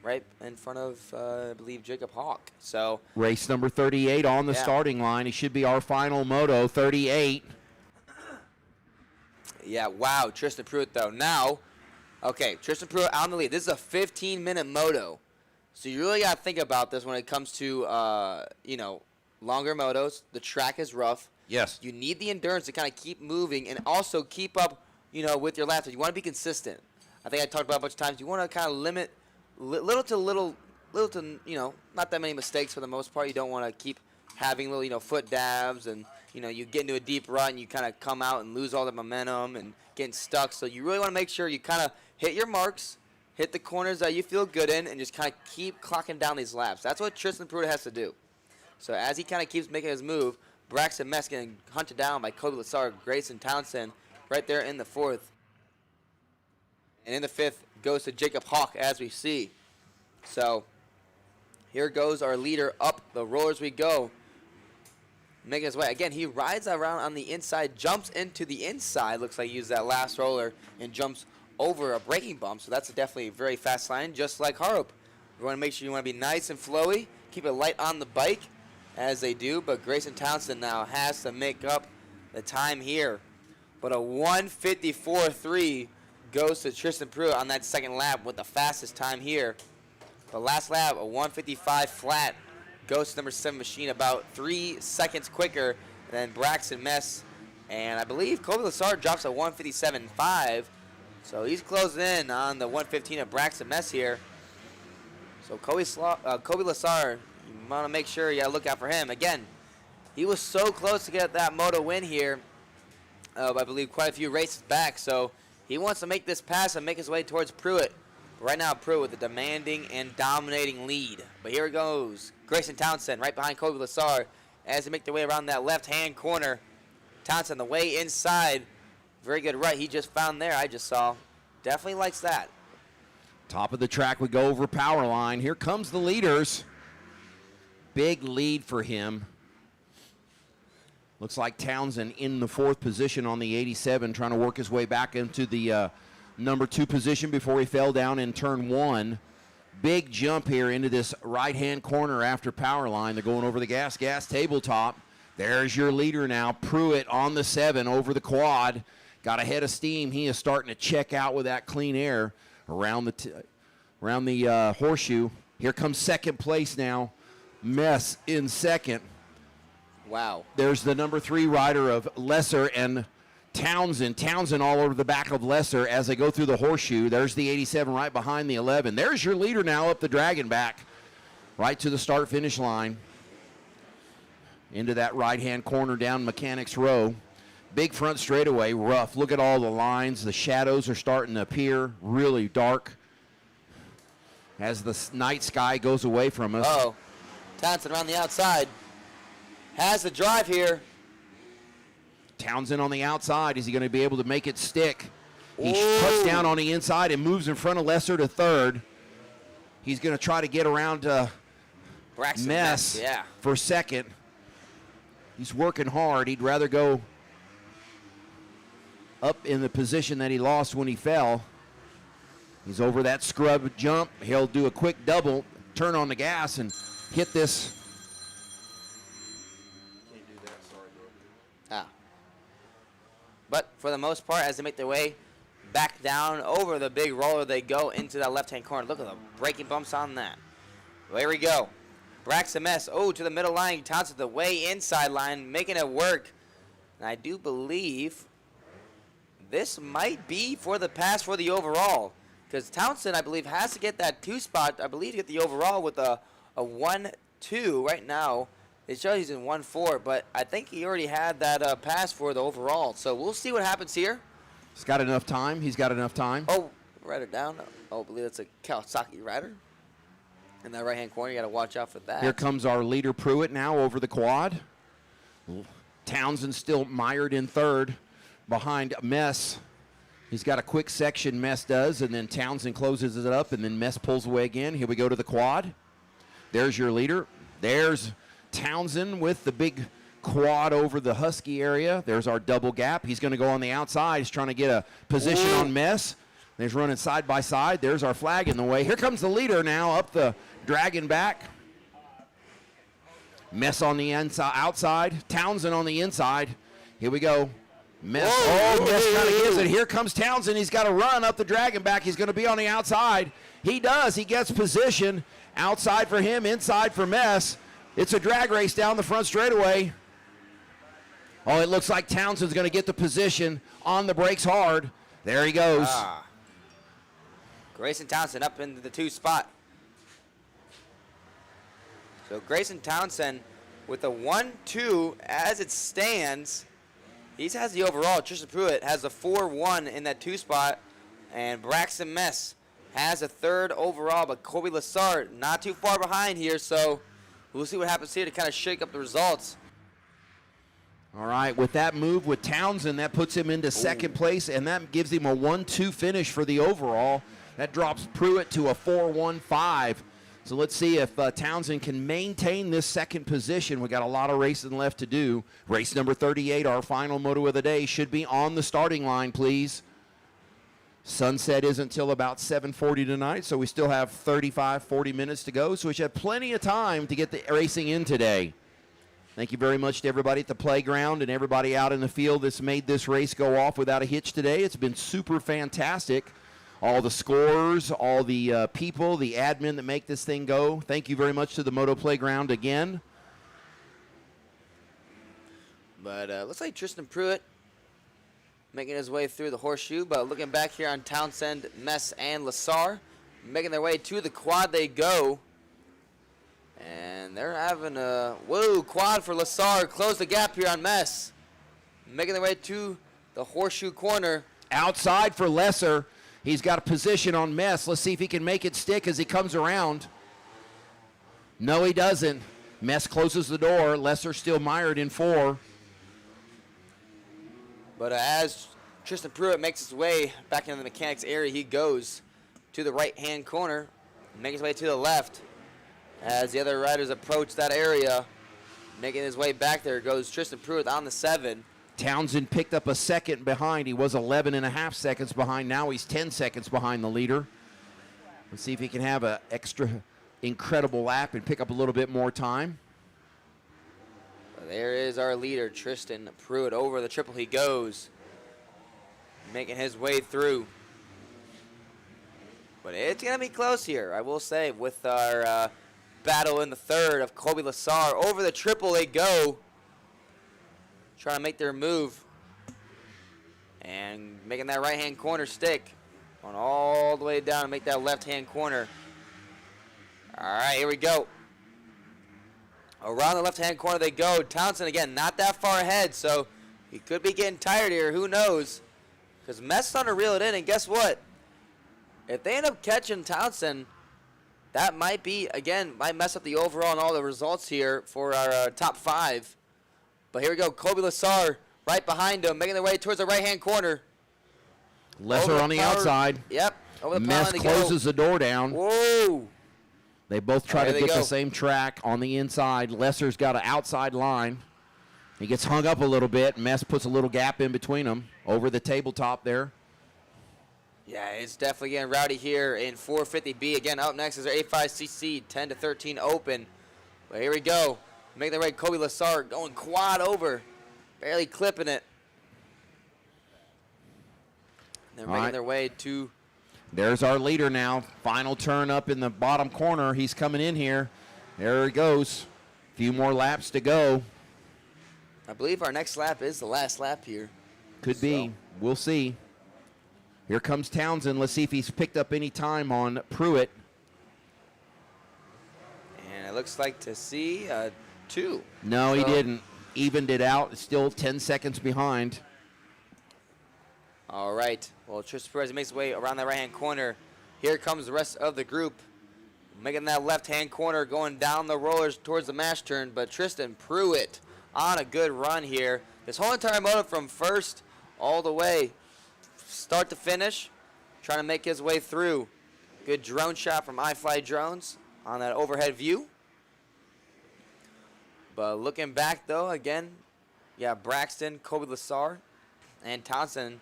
right in front of, I believe, Jacob Hawk. So race number 38 on the starting line. He should be our final moto, 38. Yeah, wow, Tristan Pruitt, though. Now, okay, Tristan Pruitt out in the lead. This is a 15-minute moto. So you really got to think about this when it comes to, longer motos. The track is rough. Yes. You need the endurance to kind of keep moving and also keep up, with your laps. You want to be consistent. I think I talked about a bunch of times. You want to kind of limit little to, not that many mistakes for the most part. You don't want to keep having little, foot dabs and, you get into a deep rut and you kind of come out and lose all the momentum and getting stuck. So you really want to make sure you kind of hit your marks, hit the corners that you feel good in, and just kind of keep clocking down these laps. That's what Tristan Pruitt has to do. So as he kind of keeps making his move, Braxton Mess getting hunted down by Kobe Lassar, Grayson Townsend, right there in the 4th. And in the 5th goes to Jacob Hawk, as we see. So here goes our leader up the rollers we go. Making his way. Again, he rides around on the inside, jumps into the inside. Looks like he used that last roller and jumps over a braking bump. So that's definitely a very fast line, just like Harup. You want to make sure you want to be nice and flowy, keep it light on the bike, as they do, but Grayson Townsend now has to make up the time here. But a 1:54.3 goes to Tristan Pruitt on that second lap with the fastest time here. The last lap, a 1:55 flat, goes to number 7 Machine, about 3 seconds quicker than Braxton Mess. And I believe Kobe Lassar drops a 1:57.5. So he's closing in on the 1:15 of Braxton Mess here. So Kobe Lassar, you want to make sure you got to look out for him. Again, he was so close to get that moto win here, I believe quite a few races back. So he wants to make this pass and make his way towards Pruitt. Right now, Pruitt with a demanding and dominating lead. But here it goes. Grayson Townsend right behind Kobe Lassar as they make their way around that left-hand corner. Townsend the way inside. Very good right he just found there, I just saw. Definitely likes that. Top of the track, we go over power line. Here comes the leaders. Big lead for him. Looks like Townsend in the 4th position on the 87, trying to work his way back into the number 2 position before he fell down in turn 1. Big jump here into this right-hand corner after power line. They're going over the gas tabletop. There's your leader now, Pruitt on the 7 over the quad. Got a head of steam. He is starting to check out with that clean air around the horseshoe. Here comes second place now. Mess in second. Wow. There's the number 3 rider of Lesser and Townsend. Townsend all over the back of Lesser as they go through the horseshoe. There's the 87 right behind the 11. There's your leader now up the dragon back, right to the start-finish line. Into that right-hand corner down Mechanics Row. Big front straightaway, rough. Look at all the lines. The shadows are starting to appear, really dark as the night sky goes away from us. Uh-oh. Townsend around the outside. Has the drive here. Townsend on the outside. Is he going to be able to make it stick? He cuts down on the inside and moves in front of Lesser to 3rd. He's going to try to get around Braxton Mess for 2nd. He's working hard. He'd rather go up in the position that he lost when he fell. He's over that scrub jump. He'll do a quick double, turn on the gas, and hit this. But for the most part, as they make their way back down over the big roller, they go into that left-hand corner. Look at the braking bumps on that. Well, here we go. Braxton Mess, to the middle line. Townsend the way inside line, making it work. And I do believe this might be for the pass for the overall. Because Townsend, I believe, has to get that 2 spot, I believe, to get the overall with a 1-2 right now. It shows he's in 1-4, but I think he already had that pass for the overall. So we'll see what happens here. He's got enough time. He's got enough time. Oh, write it down. Oh, I believe that's a Kawasaki rider. In that right-hand corner, you got to watch out for that. Here comes our leader Pruitt now over the quad. Townsend still mired in third behind Mess. He's got a quick section, Mess does, and then Townsend closes it up, and then Mess pulls away again. Here we go to the quad. There's your leader. There's Townsend with the big quad over the Husky area. There's our double gap. He's going to go on the outside. He's trying to get a position on Mess. He's running side by side. There's our flag in the way. Here comes the leader now up the dragon back. Mess on the outside. Townsend on the inside. Here we go. Mess. Mess kind of gives it. Here comes Townsend. He's got to run up the dragon back. He's going to be on the outside. He does. He gets position. Outside for him, inside for Mess. It's a drag race down the front straightaway. Oh, it looks like Townsend's going to get the position on the brakes hard. There he goes. Grayson Townsend up into the 2 spot. So Grayson Townsend with a 1-2 as it stands. He has the overall. Tristan Pruitt has a 4-1 in that 2 spot. And Braxton Mess has a 3rd overall. But Colby Lassard not too far behind here. So we'll see what happens here to kind of shake up the results. All right, with that move with Townsend, that puts him into second place, and that gives him a 1-2 finish for the overall. That drops Pruitt to a 4-1-5. So let's see if Townsend can maintain this second position. We got a lot of racing left to do. Race number 38, our final moto of the day, should be on the starting line, please. Sunset isn't until about 7:40 tonight, so we still have 40 minutes to go. So we should have plenty of time to get the racing in today. Thank you very much to everybody at the playground and everybody out in the field that's made this race go off without a hitch today. It's been super fantastic. All the scorers, all the people, the admin that make this thing go. Thank you very much to the Moto Playground again. But looks like Tristan Pruitt making his way through the horseshoe. But looking back here on Townsend, Mess, and Lassard, making their way to the quad they go. And they're having a, quad for Lassard. Close the gap here on Mess. Making their way to the horseshoe corner. Outside for Lesser. He's got a position on Mess. Let's see if he can make it stick as he comes around. No, he doesn't. Mess closes the door. Lesser still mired in 4. But as Tristan Pruitt makes his way back into the mechanics area, he goes to the right-hand corner, makes his way to the left. As the other riders approach that area, making his way back there goes Tristan Pruitt on the 7. Townsend picked up a second behind. He was 11.5 seconds behind. Now he's 10 seconds behind the leader. Let's see if he can have an extra incredible lap and pick up a little bit more time. There is our leader, Tristan Pruitt. Over the triple he goes, making his way through. But it's going to be close here, I will say, with our battle in the 3rd of Colby Lassard. Over the triple they go, trying to make their move. And making that right-hand corner stick. Going all the way down and make that left-hand corner. All right, here we go. Around the left-hand corner they go. Townsend, again, not that far ahead, so he could be getting tired here. Who knows? Because Mess starting to reel it in, and guess what? If they end up catching Townsend, that might be, again, might mess up the overall and all the results here for our top 5. But here we go. Colby Lassard right behind him, making their way towards the right-hand corner. Lesser on the outside. Yep. Over the Mess closes the door down. Whoa. They both try to get the same track on the inside. Lesser's got an outside line. He gets hung up a little bit. Mess puts a little gap in between them over the tabletop there. Yeah, it's definitely getting rowdy here in 450B. Again, up next is our A5CC 10-13 Open. But here we go. Making their way, Colby Lassard going quad over. Barely clipping it. They're making their way to... There's our leader now. Final turn up in the bottom corner. He's coming in here. There he goes. A few more laps to go. I believe our next lap is the last lap here. Could be. We'll see. Here comes Townsend. Let's see if he's picked up any time on Pruitt. And it looks like to see 2. No, he didn't. Evened it out. Still 10 seconds behind. All right. Well, Tristan Perez makes his way around that right-hand corner. Here comes the rest of the group. Making that left-hand corner, going down the rollers towards the mash turn. But Tristan Pruitt on a good run here. This whole entire moto from first all the way, start to finish, trying to make his way through. Good drone shot from iFly Drones on that overhead view. But looking back, though, again, yeah, Braxton, Kobe Lassard, and Townsend.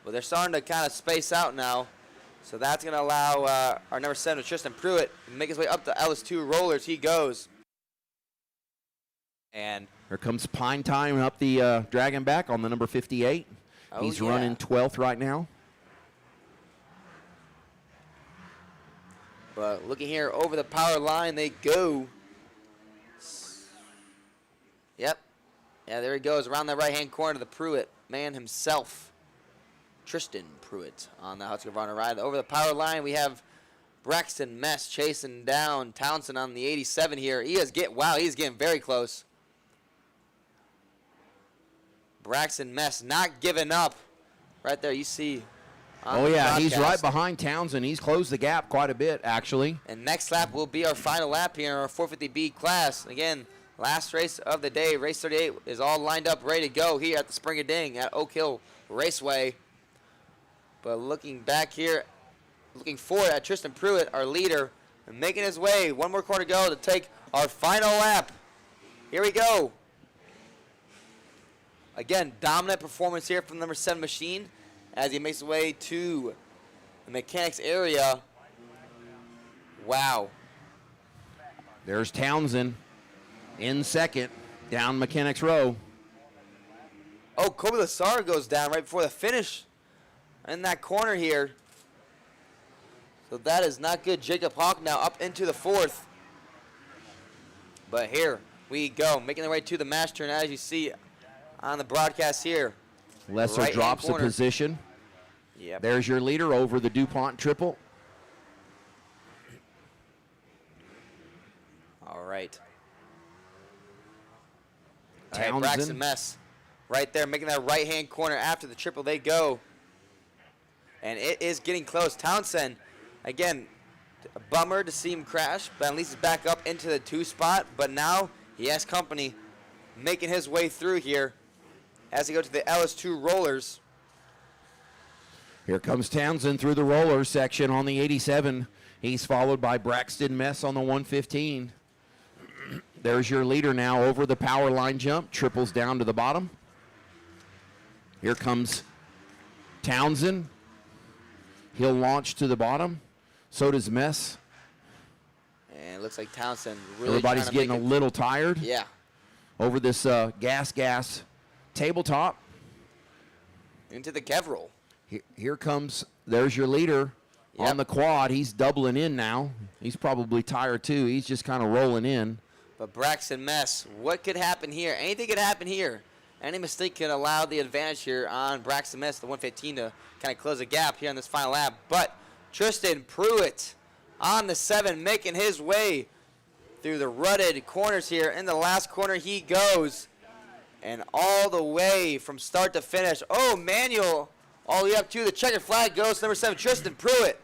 Well, they're starting to kind of space out now. So that's going to allow our number 7, Tristan Pruitt, to make his way up the LS2 rollers. He goes. And here comes Pine Time up the dragon back on the number 58. He's running 12th right now. But looking here over the power line, they go. Yep. Yeah, there he goes around that right-hand corner to the Pruitt man himself. Tristan Pruitt on the Husqvarna ride. Over the power line, we have Braxton Mess chasing down Townsend on the 87 here. He's getting very close. Braxton Mess not giving up. Right there, you see. Oh, yeah, he's right behind Townsend. He's closed the gap quite a bit, actually. And next lap will be our final lap here in our 450B class. Again, last race of the day, race 38 is all lined up, ready to go here at the Spring of Ding at Oak Hill Raceway. But looking back here, looking forward at Tristan Pruitt, our leader, and making his way. One more corner to go to take our final lap. Here we go. Again, dominant performance here from number 7 Machine as he makes his way to the mechanics area. Wow. There's Townsend in second, down mechanics row. Oh, Kobe Lassard goes down right before the finish in that corner here. So that is not good. Jacob Hawk now up into the 4th. But here we go, making their way to the mash turn as you see on the broadcast here. Lesser drops a position. Yep. There's your leader over the DuPont triple. All right. Townsend. All right, Braxton Mess right there, making that right-hand corner after the triple. They go. And it is getting close. Townsend, again, a bummer to see him crash, but at least he's back up into the 2 spot. But now he has company making his way through here as he goes to the LS2 rollers. Here comes Townsend through the roller section on the 87. He's followed by Braxton Mess on the 115. There's your leader now over the power line jump. Triples down to the bottom. Here comes Townsend. He'll launch to the bottom. So does Mess. And it looks like Townsend really Everybody's getting a little tired. Yeah. Over this gas tabletop. Into the Kevroll. Here comes, there's your leader on the quad. He's doubling in now. He's probably tired too. He's just kind of rolling in. But Braxton Mess, what could happen here? Anything could happen here. Any mistake could allow the advantage here on Braxton Mess, the 115, to kind of close the gap here on this final lap. But Tristan Pruitt on the 7, making his way through the rutted corners here. In the last corner he goes. And all the way from start to finish. Oh, manual. All the way up to the checkered flag goes number 7, Tristan Pruitt.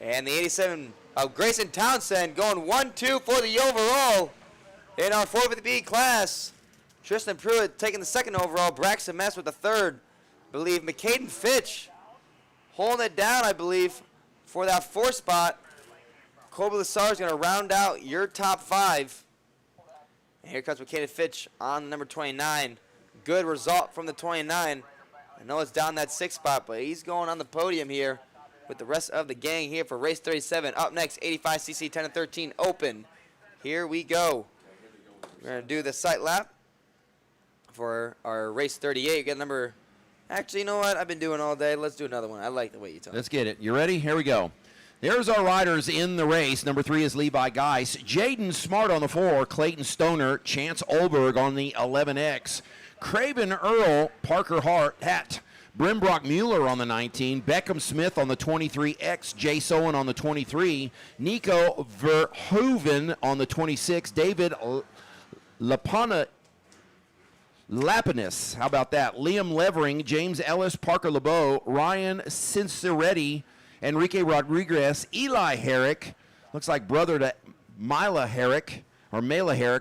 And the 87 of Grayson Townsend going 1-2 for the overall in our 450B class. Tristan Pruitt taking the 2nd overall. Braxton Mess with the 3rd. I believe McCaden Fitch holding it down, I believe, for that 4th spot. Kobe Lassard is going to round out your top 5. And here comes McCaden Fitch on number 29. Good result from the 29. I know it's down that 6th spot, but he's going on the podium here with the rest of the gang here for race 37. Up next, 85cc 10 and 13 open. Here we go. We're going to do the sight lap for our race 38. You got number, actually, you know what? I've been doing all day. Let's do another one. I like the way you talk. Let's get it. You ready? Here we go. There's our riders in the race. Number 3 is Levi Geis. Jaden Smart on the 4. Clayton Stoner. Chance Olberg on the 11X. Craven Earl. Parker Hatt. Brimbrock Mueller on the 19. Beckham Smith on the 23X. Jay Sowen on the 23. Nico Verhoeven on the 26. David Lapinus, how about that? Liam Levering, James Ellis, Parker LeBeau, Ryan Cinciretti, Enrique Rodriguez, Eli Herrick, looks like brother to Mila Herrick,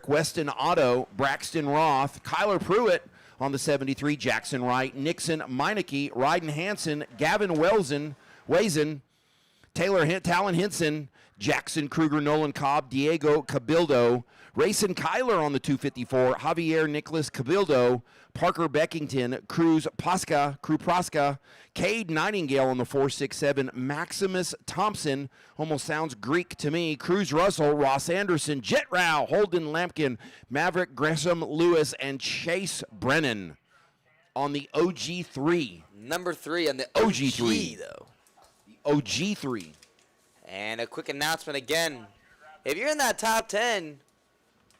Weston Otto, Braxton Roth, Kyler Pruitt on the 73, Jackson Wright, Nixon Meineke, Ryden Hansen, Gavin Wazen, Talon Hinson, Jackson Kruger, Nolan Cobb, Diego Cabildo, Rayson Kyler on the 254, Javier Nicholas Cabildo, Parker Beckington, Crew Praska, Cade Nightingale on the 467, Maximus Thompson, almost sounds Greek to me, Cruz Russell, Ross Anderson, Jet Rao, Holden Lampkin, Maverick Gresham Lewis, and Chase Brennan on the OG3. Number 3 on the OG3 though. The OG3. And a quick announcement again. If you're in that top 10,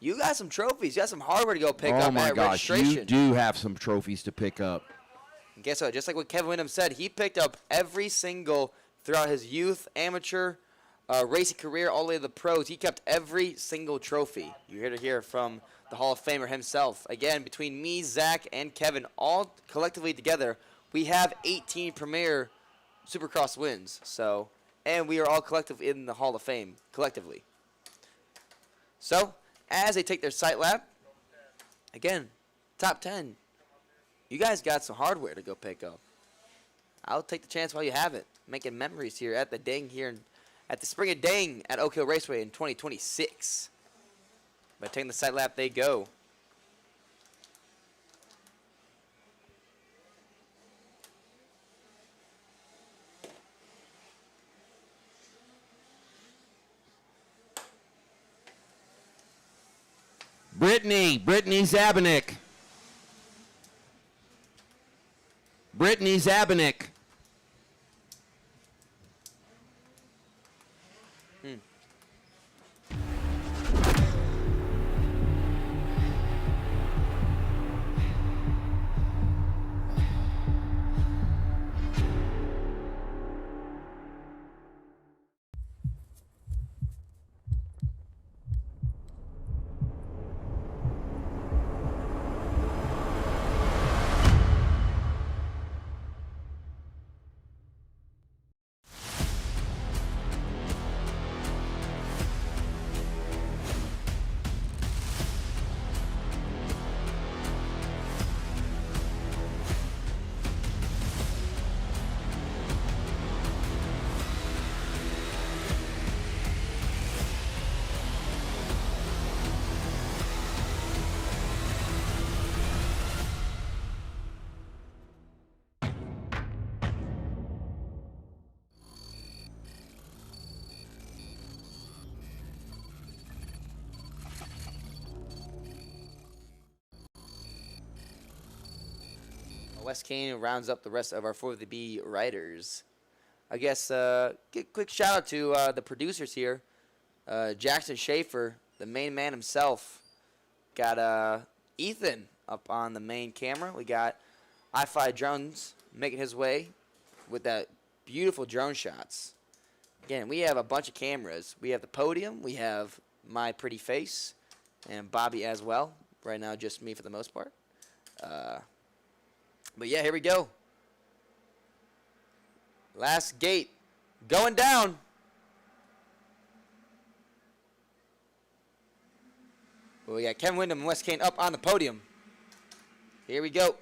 you got some trophies. You got some hardware to go pick up Oh my at gosh, registration. you do have some trophies to pick up. And guess what? Just like what Kevin Windham said, he picked up every single throughout his youth, amateur, racing career, all the way to the pros. He kept every single trophy. You're here to hear from the Hall of Famer himself. Again, between me, Zach, and Kevin, all collectively together, we have 18 premier Supercross wins. So, and we are all collective in the Hall of Fame, collectively. So, as they take their sight lap, again, top 10. You guys got some hardware to go pick up. I'll take the chance while you have it. Making memories here at the Dang at the Spring of Dang at Oak Hill Raceway in 2026. By taking the sight lap, they go. Brittany Zabanik. Brittany Zabanik. Wes Kane rounds up the rest of our 450B riders. I guess quick shout out to the producers here. Jackson Schaefer, the main man himself. Got Ethan up on the main camera. We got iFi Drones making his way with that beautiful drone shots. Again, we have a bunch of cameras. We have the podium. We have my pretty face and Bobby as well. Right now, just me for the most part. But yeah, here we go. Last gate going down. Well, we got Kevin Windham and Wes Kane up on the podium. Here we go.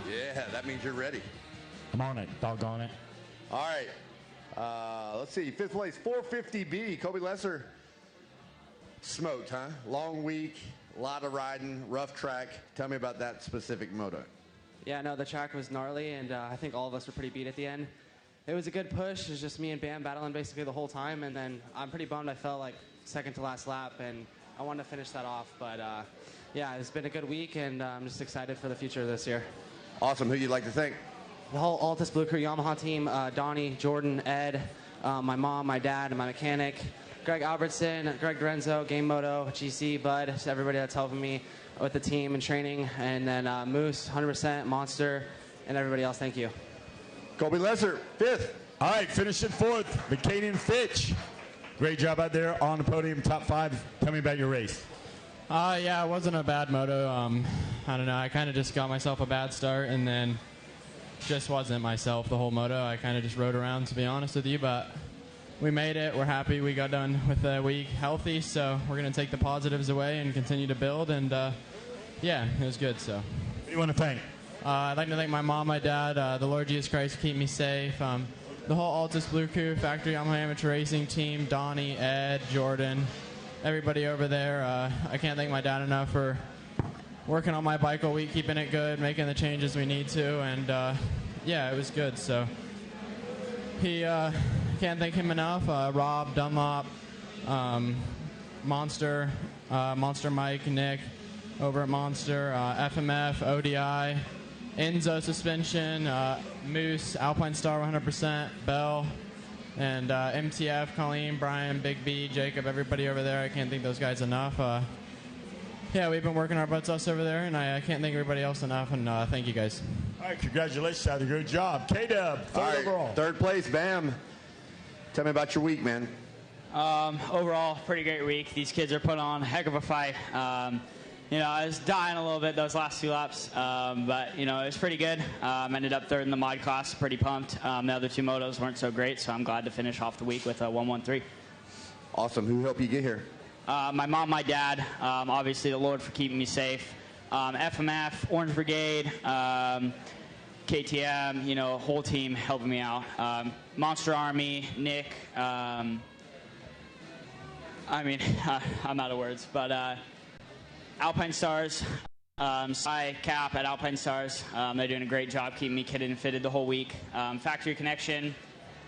Yeah, that means you're ready. I'm on it. Doggone it. All right. Let's see. Fifth place, 450B. Kobe Lesser. Smoked, huh? Long week, a lot of riding, rough track. Tell me about that specific moto. Yeah, no, the track was gnarly, and I think all of us were pretty beat at the end. It was a good push. It was just me and Bam battling basically the whole time, and then I'm pretty bummed I fell like second to last lap, and I wanted to finish that off. But yeah, it's been a good week, and I'm just excited for the future of this year. Awesome. Who you'd like to thank? The whole Altus Blue Crew Yamaha team, Donnie, Jordan, Ed, my mom, my dad, and my mechanic, Greg Albertson, Greg Dorenzo, Game Moto, GC, Bud, just everybody that's helping me with the team and training, and then Moose, 100%, Monster, and everybody else. Thank you. Kobe Lesser, 5th. All right, finishing 4th, McCaden Fitch. Great job out there on the podium, top 5. Tell me about your race. Yeah, it wasn't a bad moto. I don't know. I kind of just got myself a bad start, and then just wasn't myself the whole moto. I kind of just rode around, to be honest with you, but we made it. We're happy we got done with the week healthy, so we're going to take the positives away and continue to build, and yeah, it was good. So, who do you want to thank? I'd like to thank my mom, my dad, the Lord Jesus Christ keep me safe, the whole Altus Blue Crew, Factory Yamaha Amateur Racing team, Donnie, Ed, Jordan, everybody over there. I can't thank my dad enough for working on my bike all week, keeping it good, making the changes we need to, and yeah, it was good. So he can't thank him enough. Rob, Dunlop, Monster, Monster Mike, Nick over at Monster, FMF, ODI, Enzo Suspension, Moose, Alpine Star 100%, Bell, and MTF, Colleen, Brian, Big B, Jacob, everybody over there. I can't thank those guys enough. Yeah, we've been working our butts off over there, and I can't thank everybody else enough, and thank you guys. All right, congratulations, Tyler. Good job. K-Dub, 3rd overall. 3rd place, Bam. Tell me about your week, man. Overall, pretty great week. These kids are putting on a heck of a fight. I was dying a little bit those last 2 laps, but, it was pretty good. Ended up 3rd in the mod class, pretty pumped. The other 2 motos weren't so great, so I'm glad to finish off the week with a 1-1-3. Awesome. Who helped you get here? My mom, my dad, obviously the Lord for keeping me safe. FMF, Orange Brigade, KTM, whole team helping me out. Monster Army, Nick, I'm out of words, but Alpine Stars, Cap at Alpine Stars, they're doing a great job keeping me kitted and fitted the whole week. Factory Connection,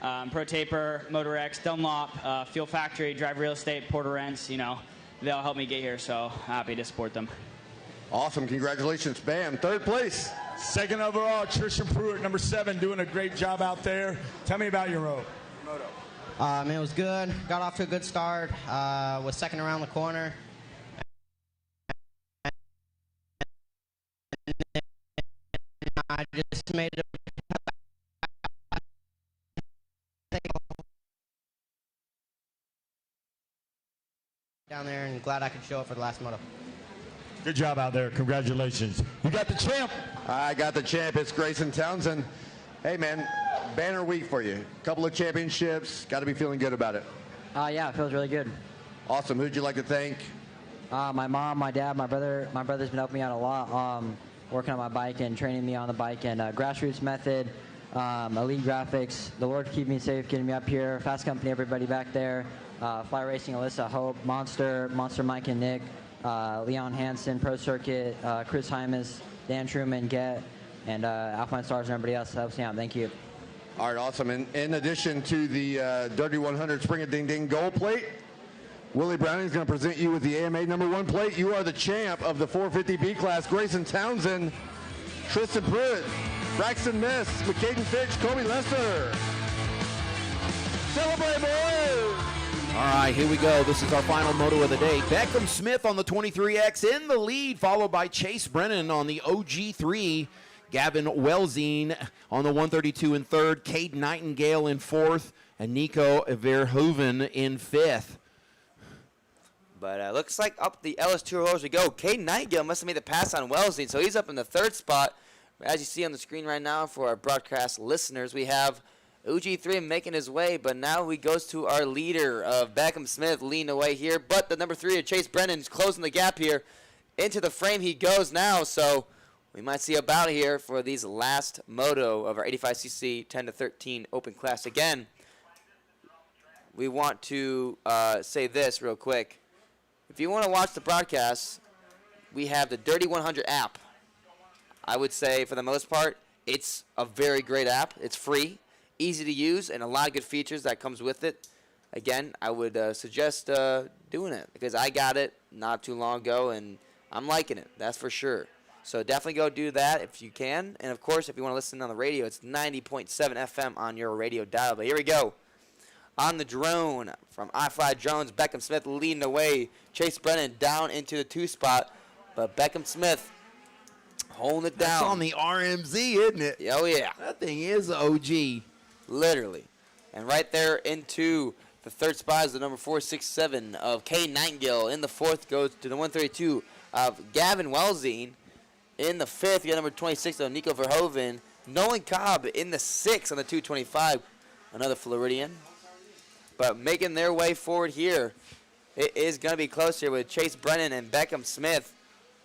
Pro Taper, Motor X, Dunlop, Fuel Factory, Drive Real Estate, Porter Rents, they all helped me get here, so happy to support them. Awesome. Congratulations, Bam. 3rd place. 2nd overall, Tristan Pruitt, number 7, doing a great job out there. Tell me about your moto. It was good. Got off to a good start. Was 2nd around the corner. I just made it down there, and glad I could show up for the last moto. Good job out there. Congratulations. You got the champ. I got the champ. It's Grayson Townsend. Hey, man, banner week for you. Couple of championships. Got to be feeling good about it. Yeah, it feels really good. Awesome. Who'd you like to thank? My mom, my dad, my brother. My brother's been helping me out a lot, working on my bike and training me on the bike, and Grassroots Method, Elite Graphics, the Lord keep me safe, getting me up here, Fast Company, everybody back there, Fly Racing, Alyssa, Hope, Monster Mike and Nick, Leon Hansen, Pro Circuit, Chris Hymas, Dan Truman, Get, and Alpine Stars and everybody else that helps me out. Thank you. All right, awesome. And in addition to the Dirty 100 Spring Ding Ding gold plate, Willie Browning is going to present you with the AMA number 1 plate. You are the champ of the 450B class. Grayson Townsend, Tristan Pruitt, Braxton Miss, McCaden Fitch, Kobe Lester. Celebrate, boys! All right, here we go. This is our final moto of the day. Beckham Smith on the 23X in the lead, followed by Chase Brennan on the OG3. Gavin Welzine on the 132 in 3rd. Cade Nightingale in 4th. And Nico Verhoeven in 5th. But looks like up the LS2 rollers we go. Cade Nightingale must have made the pass on Wellesley, so he's up in the 3rd spot. As you see on the screen right now for our broadcast listeners, we have OG3 making his way, but now he goes to our leader of Beckham Smith leading away here. But the number 3 of Chase Brennan is closing the gap here. Into the frame he goes now, so we might see a bout here for these last moto of our 85cc 10 to 13 open class. Again, we want to say this real quick. If you want to watch the broadcast, we have the Dirty 100 app. I would say, for the most part, it's a very great app. It's free, easy to use, and a lot of good features that comes with it. Again, I would suggest doing it because I got it not too long ago, and I'm liking it. That's for sure. So definitely go do that if you can. And, of course, if you want to listen on the radio, it's 90.7 FM on your radio dial. But here we go. On the drone from iFly Drones, Beckham Smith leading the way. Chase Brennan down into the 2 spot. But Beckham Smith holding it down. That's on the RMZ, isn't it? Oh, yeah. That thing is OG. Literally. And right there into the 3rd spot is the number 467 of Kay Nightingale. In the 4th goes to the 132 of Gavin Welsing. In the 5th, you got number 26 of Nico Verhoeven. Nolan Cobb in the 6th on the 225. Another Floridian. But making their way forward here. It is going to be close here with Chase Brennan and Beckham Smith.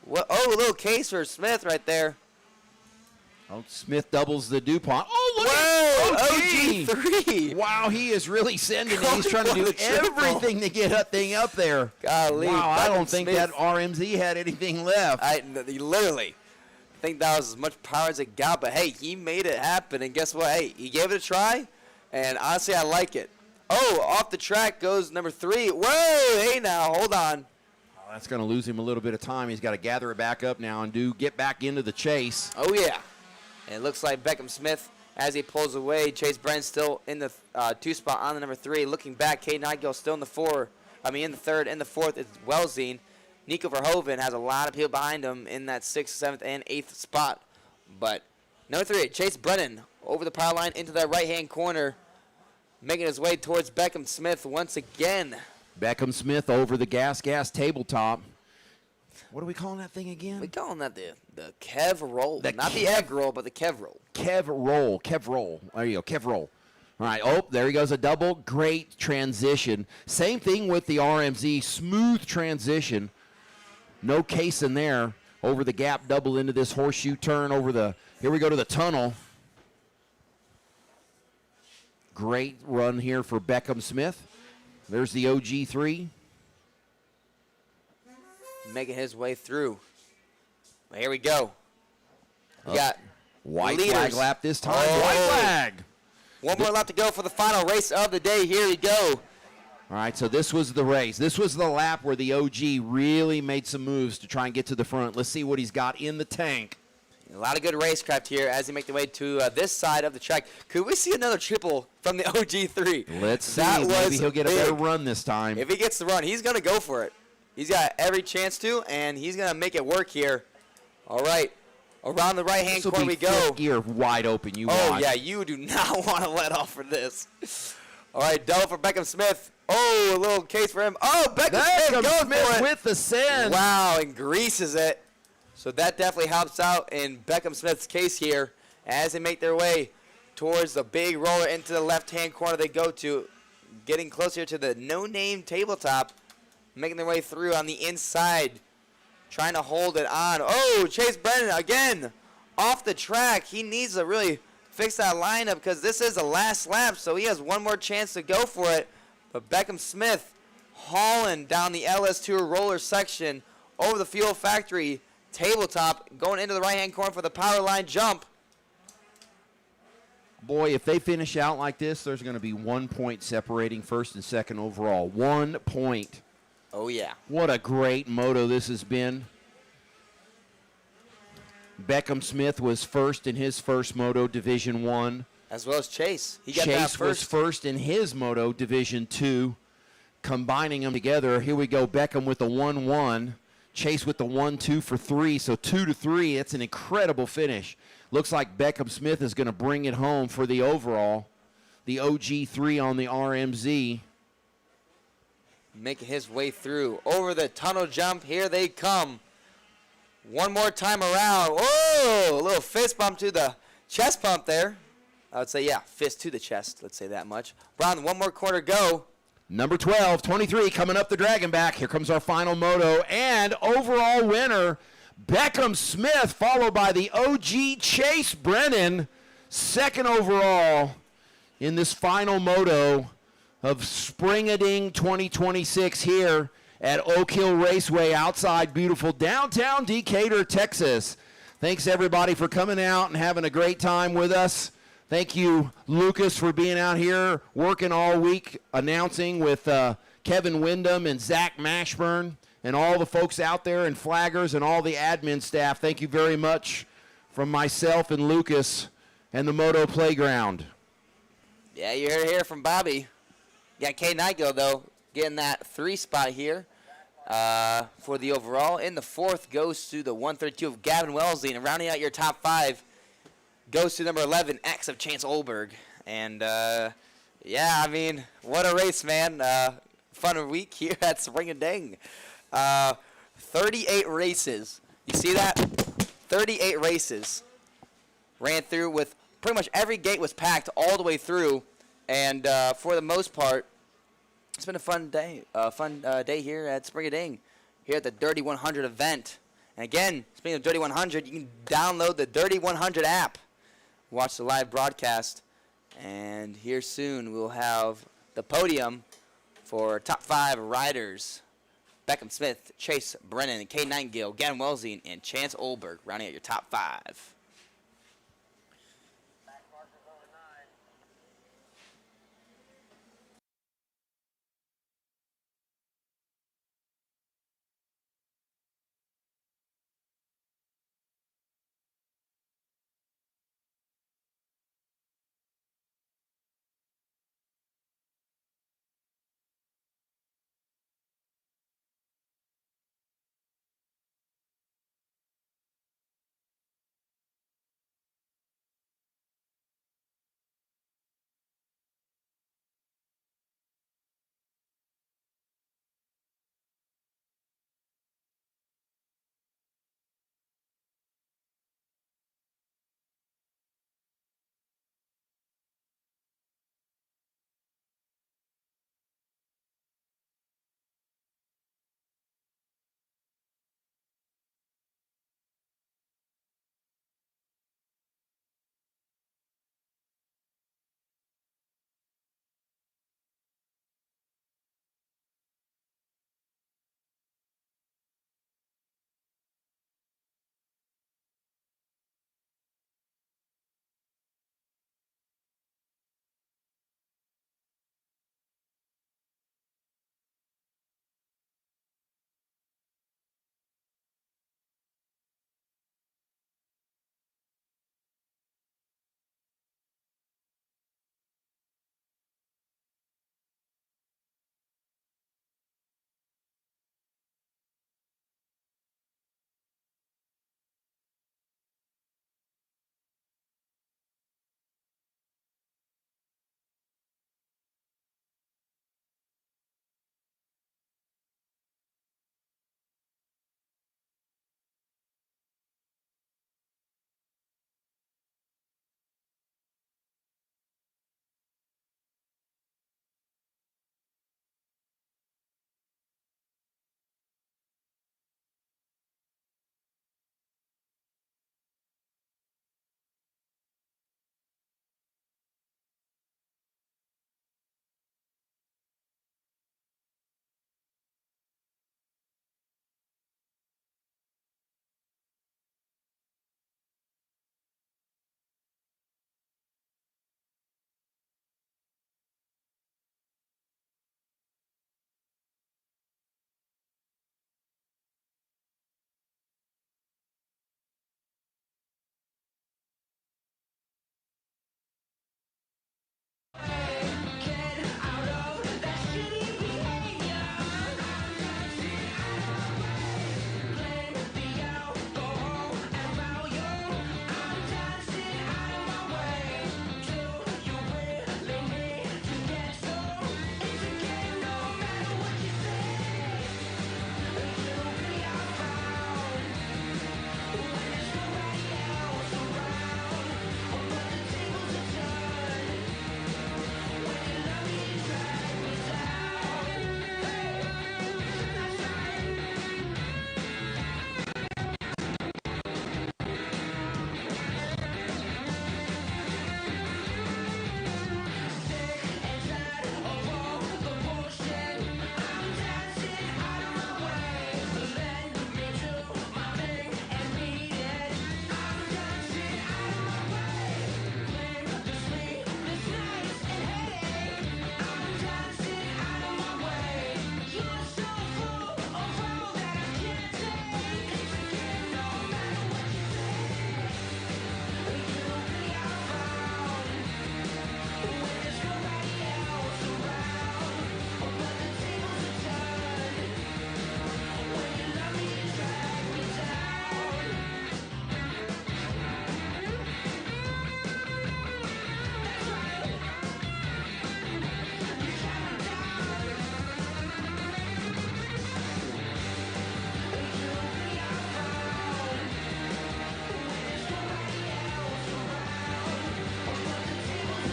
Oh, a little case for Smith right there. Oh, Smith doubles the DuPont. Oh, look at OG3. Wow, he is really sending it. He's trying to do everything to get that thing up there. Golly. Wow, I don't Smith. think that RMZ had anything left. Literally. I think that was as much power as it got, but hey, he made it happen, and guess what? Hey, he gave it a try, and honestly, I like it. Oh, off the track goes number 3. Whoa, hey now, hold on. Oh, that's going to lose him a little bit of time. He's got to gather it back up now and get back into the chase. Oh, yeah. And it looks like Beckham Smith, as he pulls away, Chase Brennan still in the 2 spot on the number 3. Looking back, Kate Nightingale still in the 3rd, and the 4th is Welsing. Nico Verhoeven has a lot of people behind him in that 6th, 7th, and 8th spot. But number 3, Chase Brennan over the power line into that right-hand corner, making his way towards Beckham Smith once again. Beckham Smith over the gas tabletop. What are we calling that thing again? We're calling that the Kev roll. Not the egg roll, but the Kev roll. Kev roll. There you go, Kev roll. All right, there he goes, a double. Great transition. Same thing with the RMZ, smooth transition. No case in there. Over the gap, double into this horseshoe turn here we go to the tunnel. Great run here for Beckham Smith. There's the OG3. Making his way through. But here we go. We got white leaders. Flag lap this time. White flag. One more lap to go for the final race of the day. Here we go. All right, so this was the race. This was the lap where the OG really made some moves to try and get to the front. Let's see what he's got in the tank. A lot of good racecraft here as they make their way to this side of the track. Could we see another triple from the OG3? Let's see. Maybe he'll get a better run this time. If he gets the run, he's going to go for it. He's got every chance to, and he's going to make it work here. All right. Around the right-hand corner we go. Gear wide open. Oh, yeah, you do not want to let off for this. All right, double for Beckham Smith. Oh, a little case for him. Oh, Beckham Smith going for it. With the send. Wow, and greases it. So that definitely helps out in Beckham Smith's case here as they make their way towards the big roller into the left-hand corner they go to, getting closer to the no-name tabletop, making their way through on the inside, trying to hold it on. Oh, Chase Brennan again off the track. He needs to really fix that lineup because this is the last lap, so he has one more chance to go for it. But Beckham Smith hauling down the LS2 roller section over the Fuel Factory tabletop, going into the right-hand corner for the power line jump. Boy, if they finish out like this, there's going to be 1 point separating first and second overall. 1 point. Oh, yeah. What a great moto this has been. Beckham Smith was first in his first moto, Division 1. As well as Chase. He got that Chase was first in his moto, Division 2. Combining them together, here we go, Beckham with the 1-1. Chase with the 1-2 for 3, so 2-3. It's an incredible finish. Looks like Beckham Smith is going to bring it home for the overall. The OG3 on the RMZ. Making his way through. Over the tunnel jump, here they come. One more time around. Whoa, a little fist bump to the chest pump there. I would say, yeah, fist to the chest, let's say that much. Brown, one more quarter go. Number 12, 23, coming up the dragon back. Here comes our final moto. And overall winner, Beckham Smith, followed by the OG Chase Brennan, second overall in this final moto of Spring-a-Ding 2026 here at Oak Hill Raceway outside beautiful downtown Decatur, Texas. Thanks, everybody, for coming out and having a great time with us. Thank you, Lucas, for being out here working all week, announcing with Kevin Wyndham and Zach Mashburn. and all the folks out there and flaggers and all the admin staff, thank you very much from myself and Lucas and the Moto Playground. Yeah, you heard it here from Bobby. Yeah, K Nigo, though, getting that 3 spot here for the overall. In the 4th goes to the 132 of Gavin Wellesley. And rounding out your top 5 goes to number 11, X of Chance Olberg. And, yeah, I mean, what a race, man. Fun week here at Spring and Ding. 38 races. You see that? 38 races. Ran through with pretty much every gate was packed all the way through. And for the most part, it's been a fun day. Day here at Spring and Ding, here at the Dirty 100 event. And again, speaking of Dirty 100, you can download the Dirty 100 app. Watch the live broadcast. And here soon we'll have the podium for top 5 riders. Beckham Smith, Chase Brennan, K. Nightingale, Gavin Wellesley, and Chance Olberg rounding out your top 5.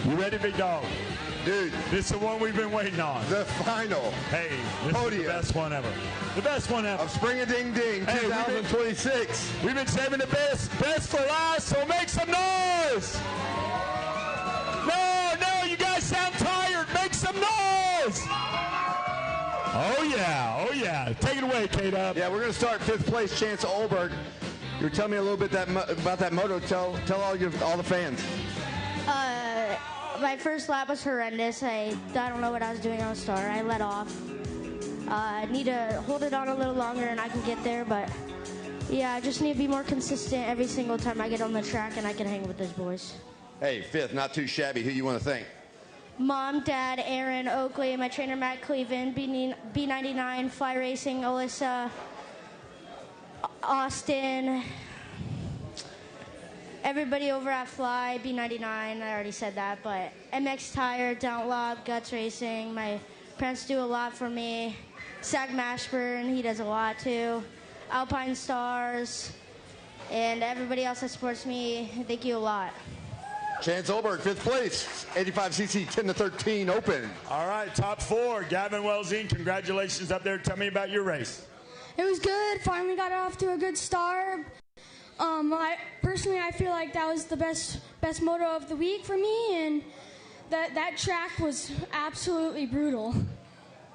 You ready, big dog? Dude. This is the one we've been waiting on. The final. Hey, this podium. is the best one ever. The best one ever. Of Spring-a-Ding-Ding 2026. We've been saving the best for last, so make some noise. No, you guys sound tired. Make some noise. Oh, yeah. Take it away, K-Dub. Yeah, we're going to start 5th place, Chance Olberg. You were telling me a little bit about that moto. Tell all the fans. My first lap was horrendous. I don't know what I was doing on the start. I let off. I need to hold it on a little longer and I can get there, but yeah, I just need to be more consistent every single time I get on the track and I can hang with those boys. Hey, 5th, not too shabby. Who you want to thank? Mom, Dad, Aaron, Oakley, my trainer Matt Cleveland, B99, Fly Racing, Alyssa, Austin, everybody over at Fly, B99, I already said that, but MX Tire, Downlob, Guts Racing, my parents do a lot for me. Zach Mashburn, he does a lot too. Alpine Stars, and everybody else that supports me, thank you a lot. Chance Olberg, 5th place, 85cc 10-13 Open. All right, top 4. Gavin Wellsing, congratulations up there. Tell me about your race. It was good. Finally got off to a good start. I feel like that was the best moto of the week for me, and that track was absolutely brutal.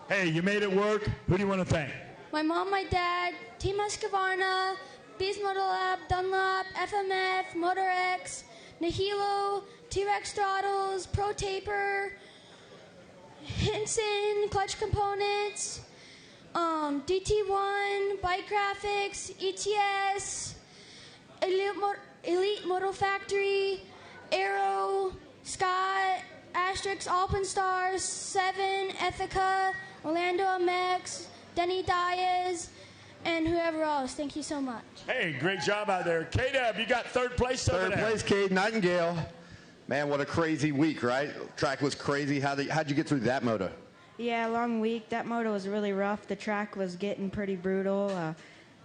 Hey, you made it work. Who do you want to thank? My mom, my dad, Team Husqvarna, Beast Moto Lab, Dunlop, FMF, MotorX, Nahilo, T-Rex Throttles, Pro Taper, Hinson, Clutch Components, DT1, Bike Graphics, ETS, Elite Moto Factory, Aero, Scott, Asterix, Alpenstars, 7, Ethica, Orlando MX, Denny Diaz, and whoever else. Thank you so much. Hey, great job out there. K-Dub, you got 3rd place over there. 3rd place, Cade Nightingale. Man, what a crazy week, right? Track was crazy. How'd you get through that moto? Yeah, long week. That moto was really rough. The track was getting pretty brutal.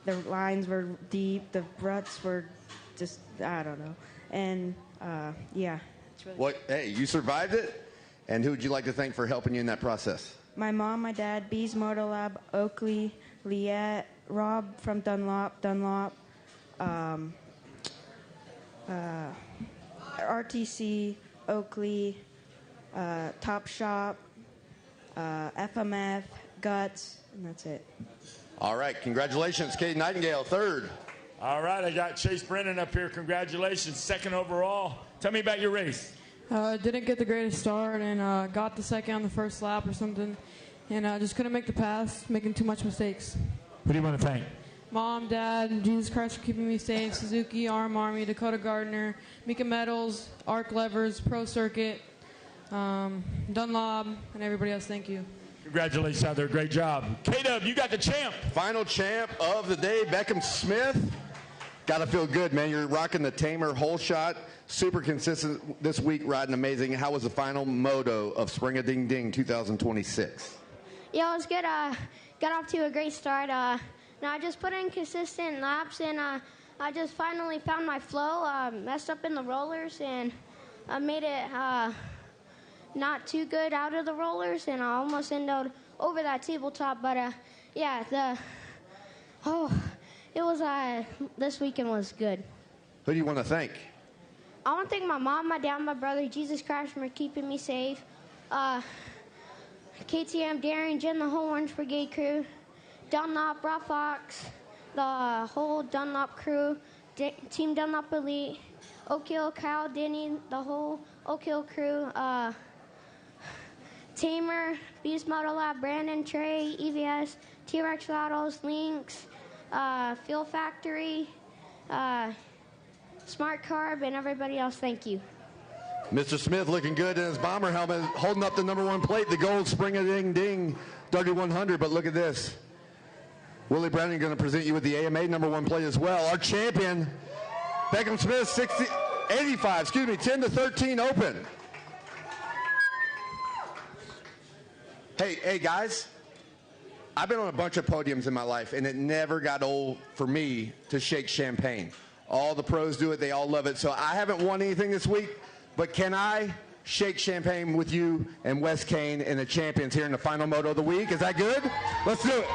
The lines were deep. The ruts were just, I don't know. And, yeah. It's really Hey, you survived it? And who would you like to thank for helping you in that process? My mom, my dad, Bees Moto Lab, Oakley, Liette, Rob from Dunlop, RTC, Oakley, Top Shop, FMF, Guts, and that's it. All right, congratulations, Cade Nightingale, 3rd. All right, I got Chase Brennan up here. Congratulations, 2nd overall. Tell me about your race. Didn't get the greatest start and got the 2nd on the first lap or something, and just couldn't make the pass, making too much mistakes. Who do you want to thank? Mom, Dad, and Jesus Christ for keeping me safe, Suzuki, Arm Army, Dakota Gardner, Mika Metals, Arc Levers, Pro Circuit, Dunlop, and everybody else. Thank you. Congratulations out there. Great job. K-Dub, you got the champ. Final champ of the day, Beckham Smith. Got to feel good, man. You're rocking the Tamer whole shot. Super consistent this week, riding amazing. How was the final moto of Spring-a-Ding-Ding 2026? Yeah, it was good. Got off to a great start. Now I just put in consistent laps, and I just finally found my flow. Messed up in the rollers, and I made it not too good out of the rollers, and I almost ended over that tabletop. But yeah, this weekend was good. Who do you want to thank? I want to thank my mom, my dad, my brother, Jesus Christ for keeping me safe. KTM, Darren, Jen, the whole Orange Brigade crew, Dunlop, Rob Fox, the whole Dunlop crew, Team Dunlop Elite, Oak Hill, Kyle, Denny, the whole Oak Hill crew, Tamer, Beast Moto Lab, Brandon, Trey, EVS, T-Rex Autos, Lynx, Fuel Factory, Smart Carb, and everybody else. Thank you. Mr. Smith looking good in his bomber helmet, holding up the #1 plate, the gold Spring-a-Ding-Ding 3100. But look at this. Willie Browning going to present you with the AMA #1 plate as well. Our champion, Beckham Smith, 10-13 Open. Hey guys, I've been on a bunch of podiums in my life, and it never got old for me to shake champagne. All the pros do it. They all love it. So I haven't won anything this week, but can I shake champagne with you and Wes Kane and the champions here in the final moto of the week. Is that good? Let's do it.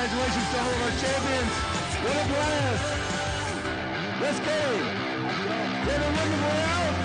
Congratulations to all of our champions. What a blast. Let's go. Get a win the morale.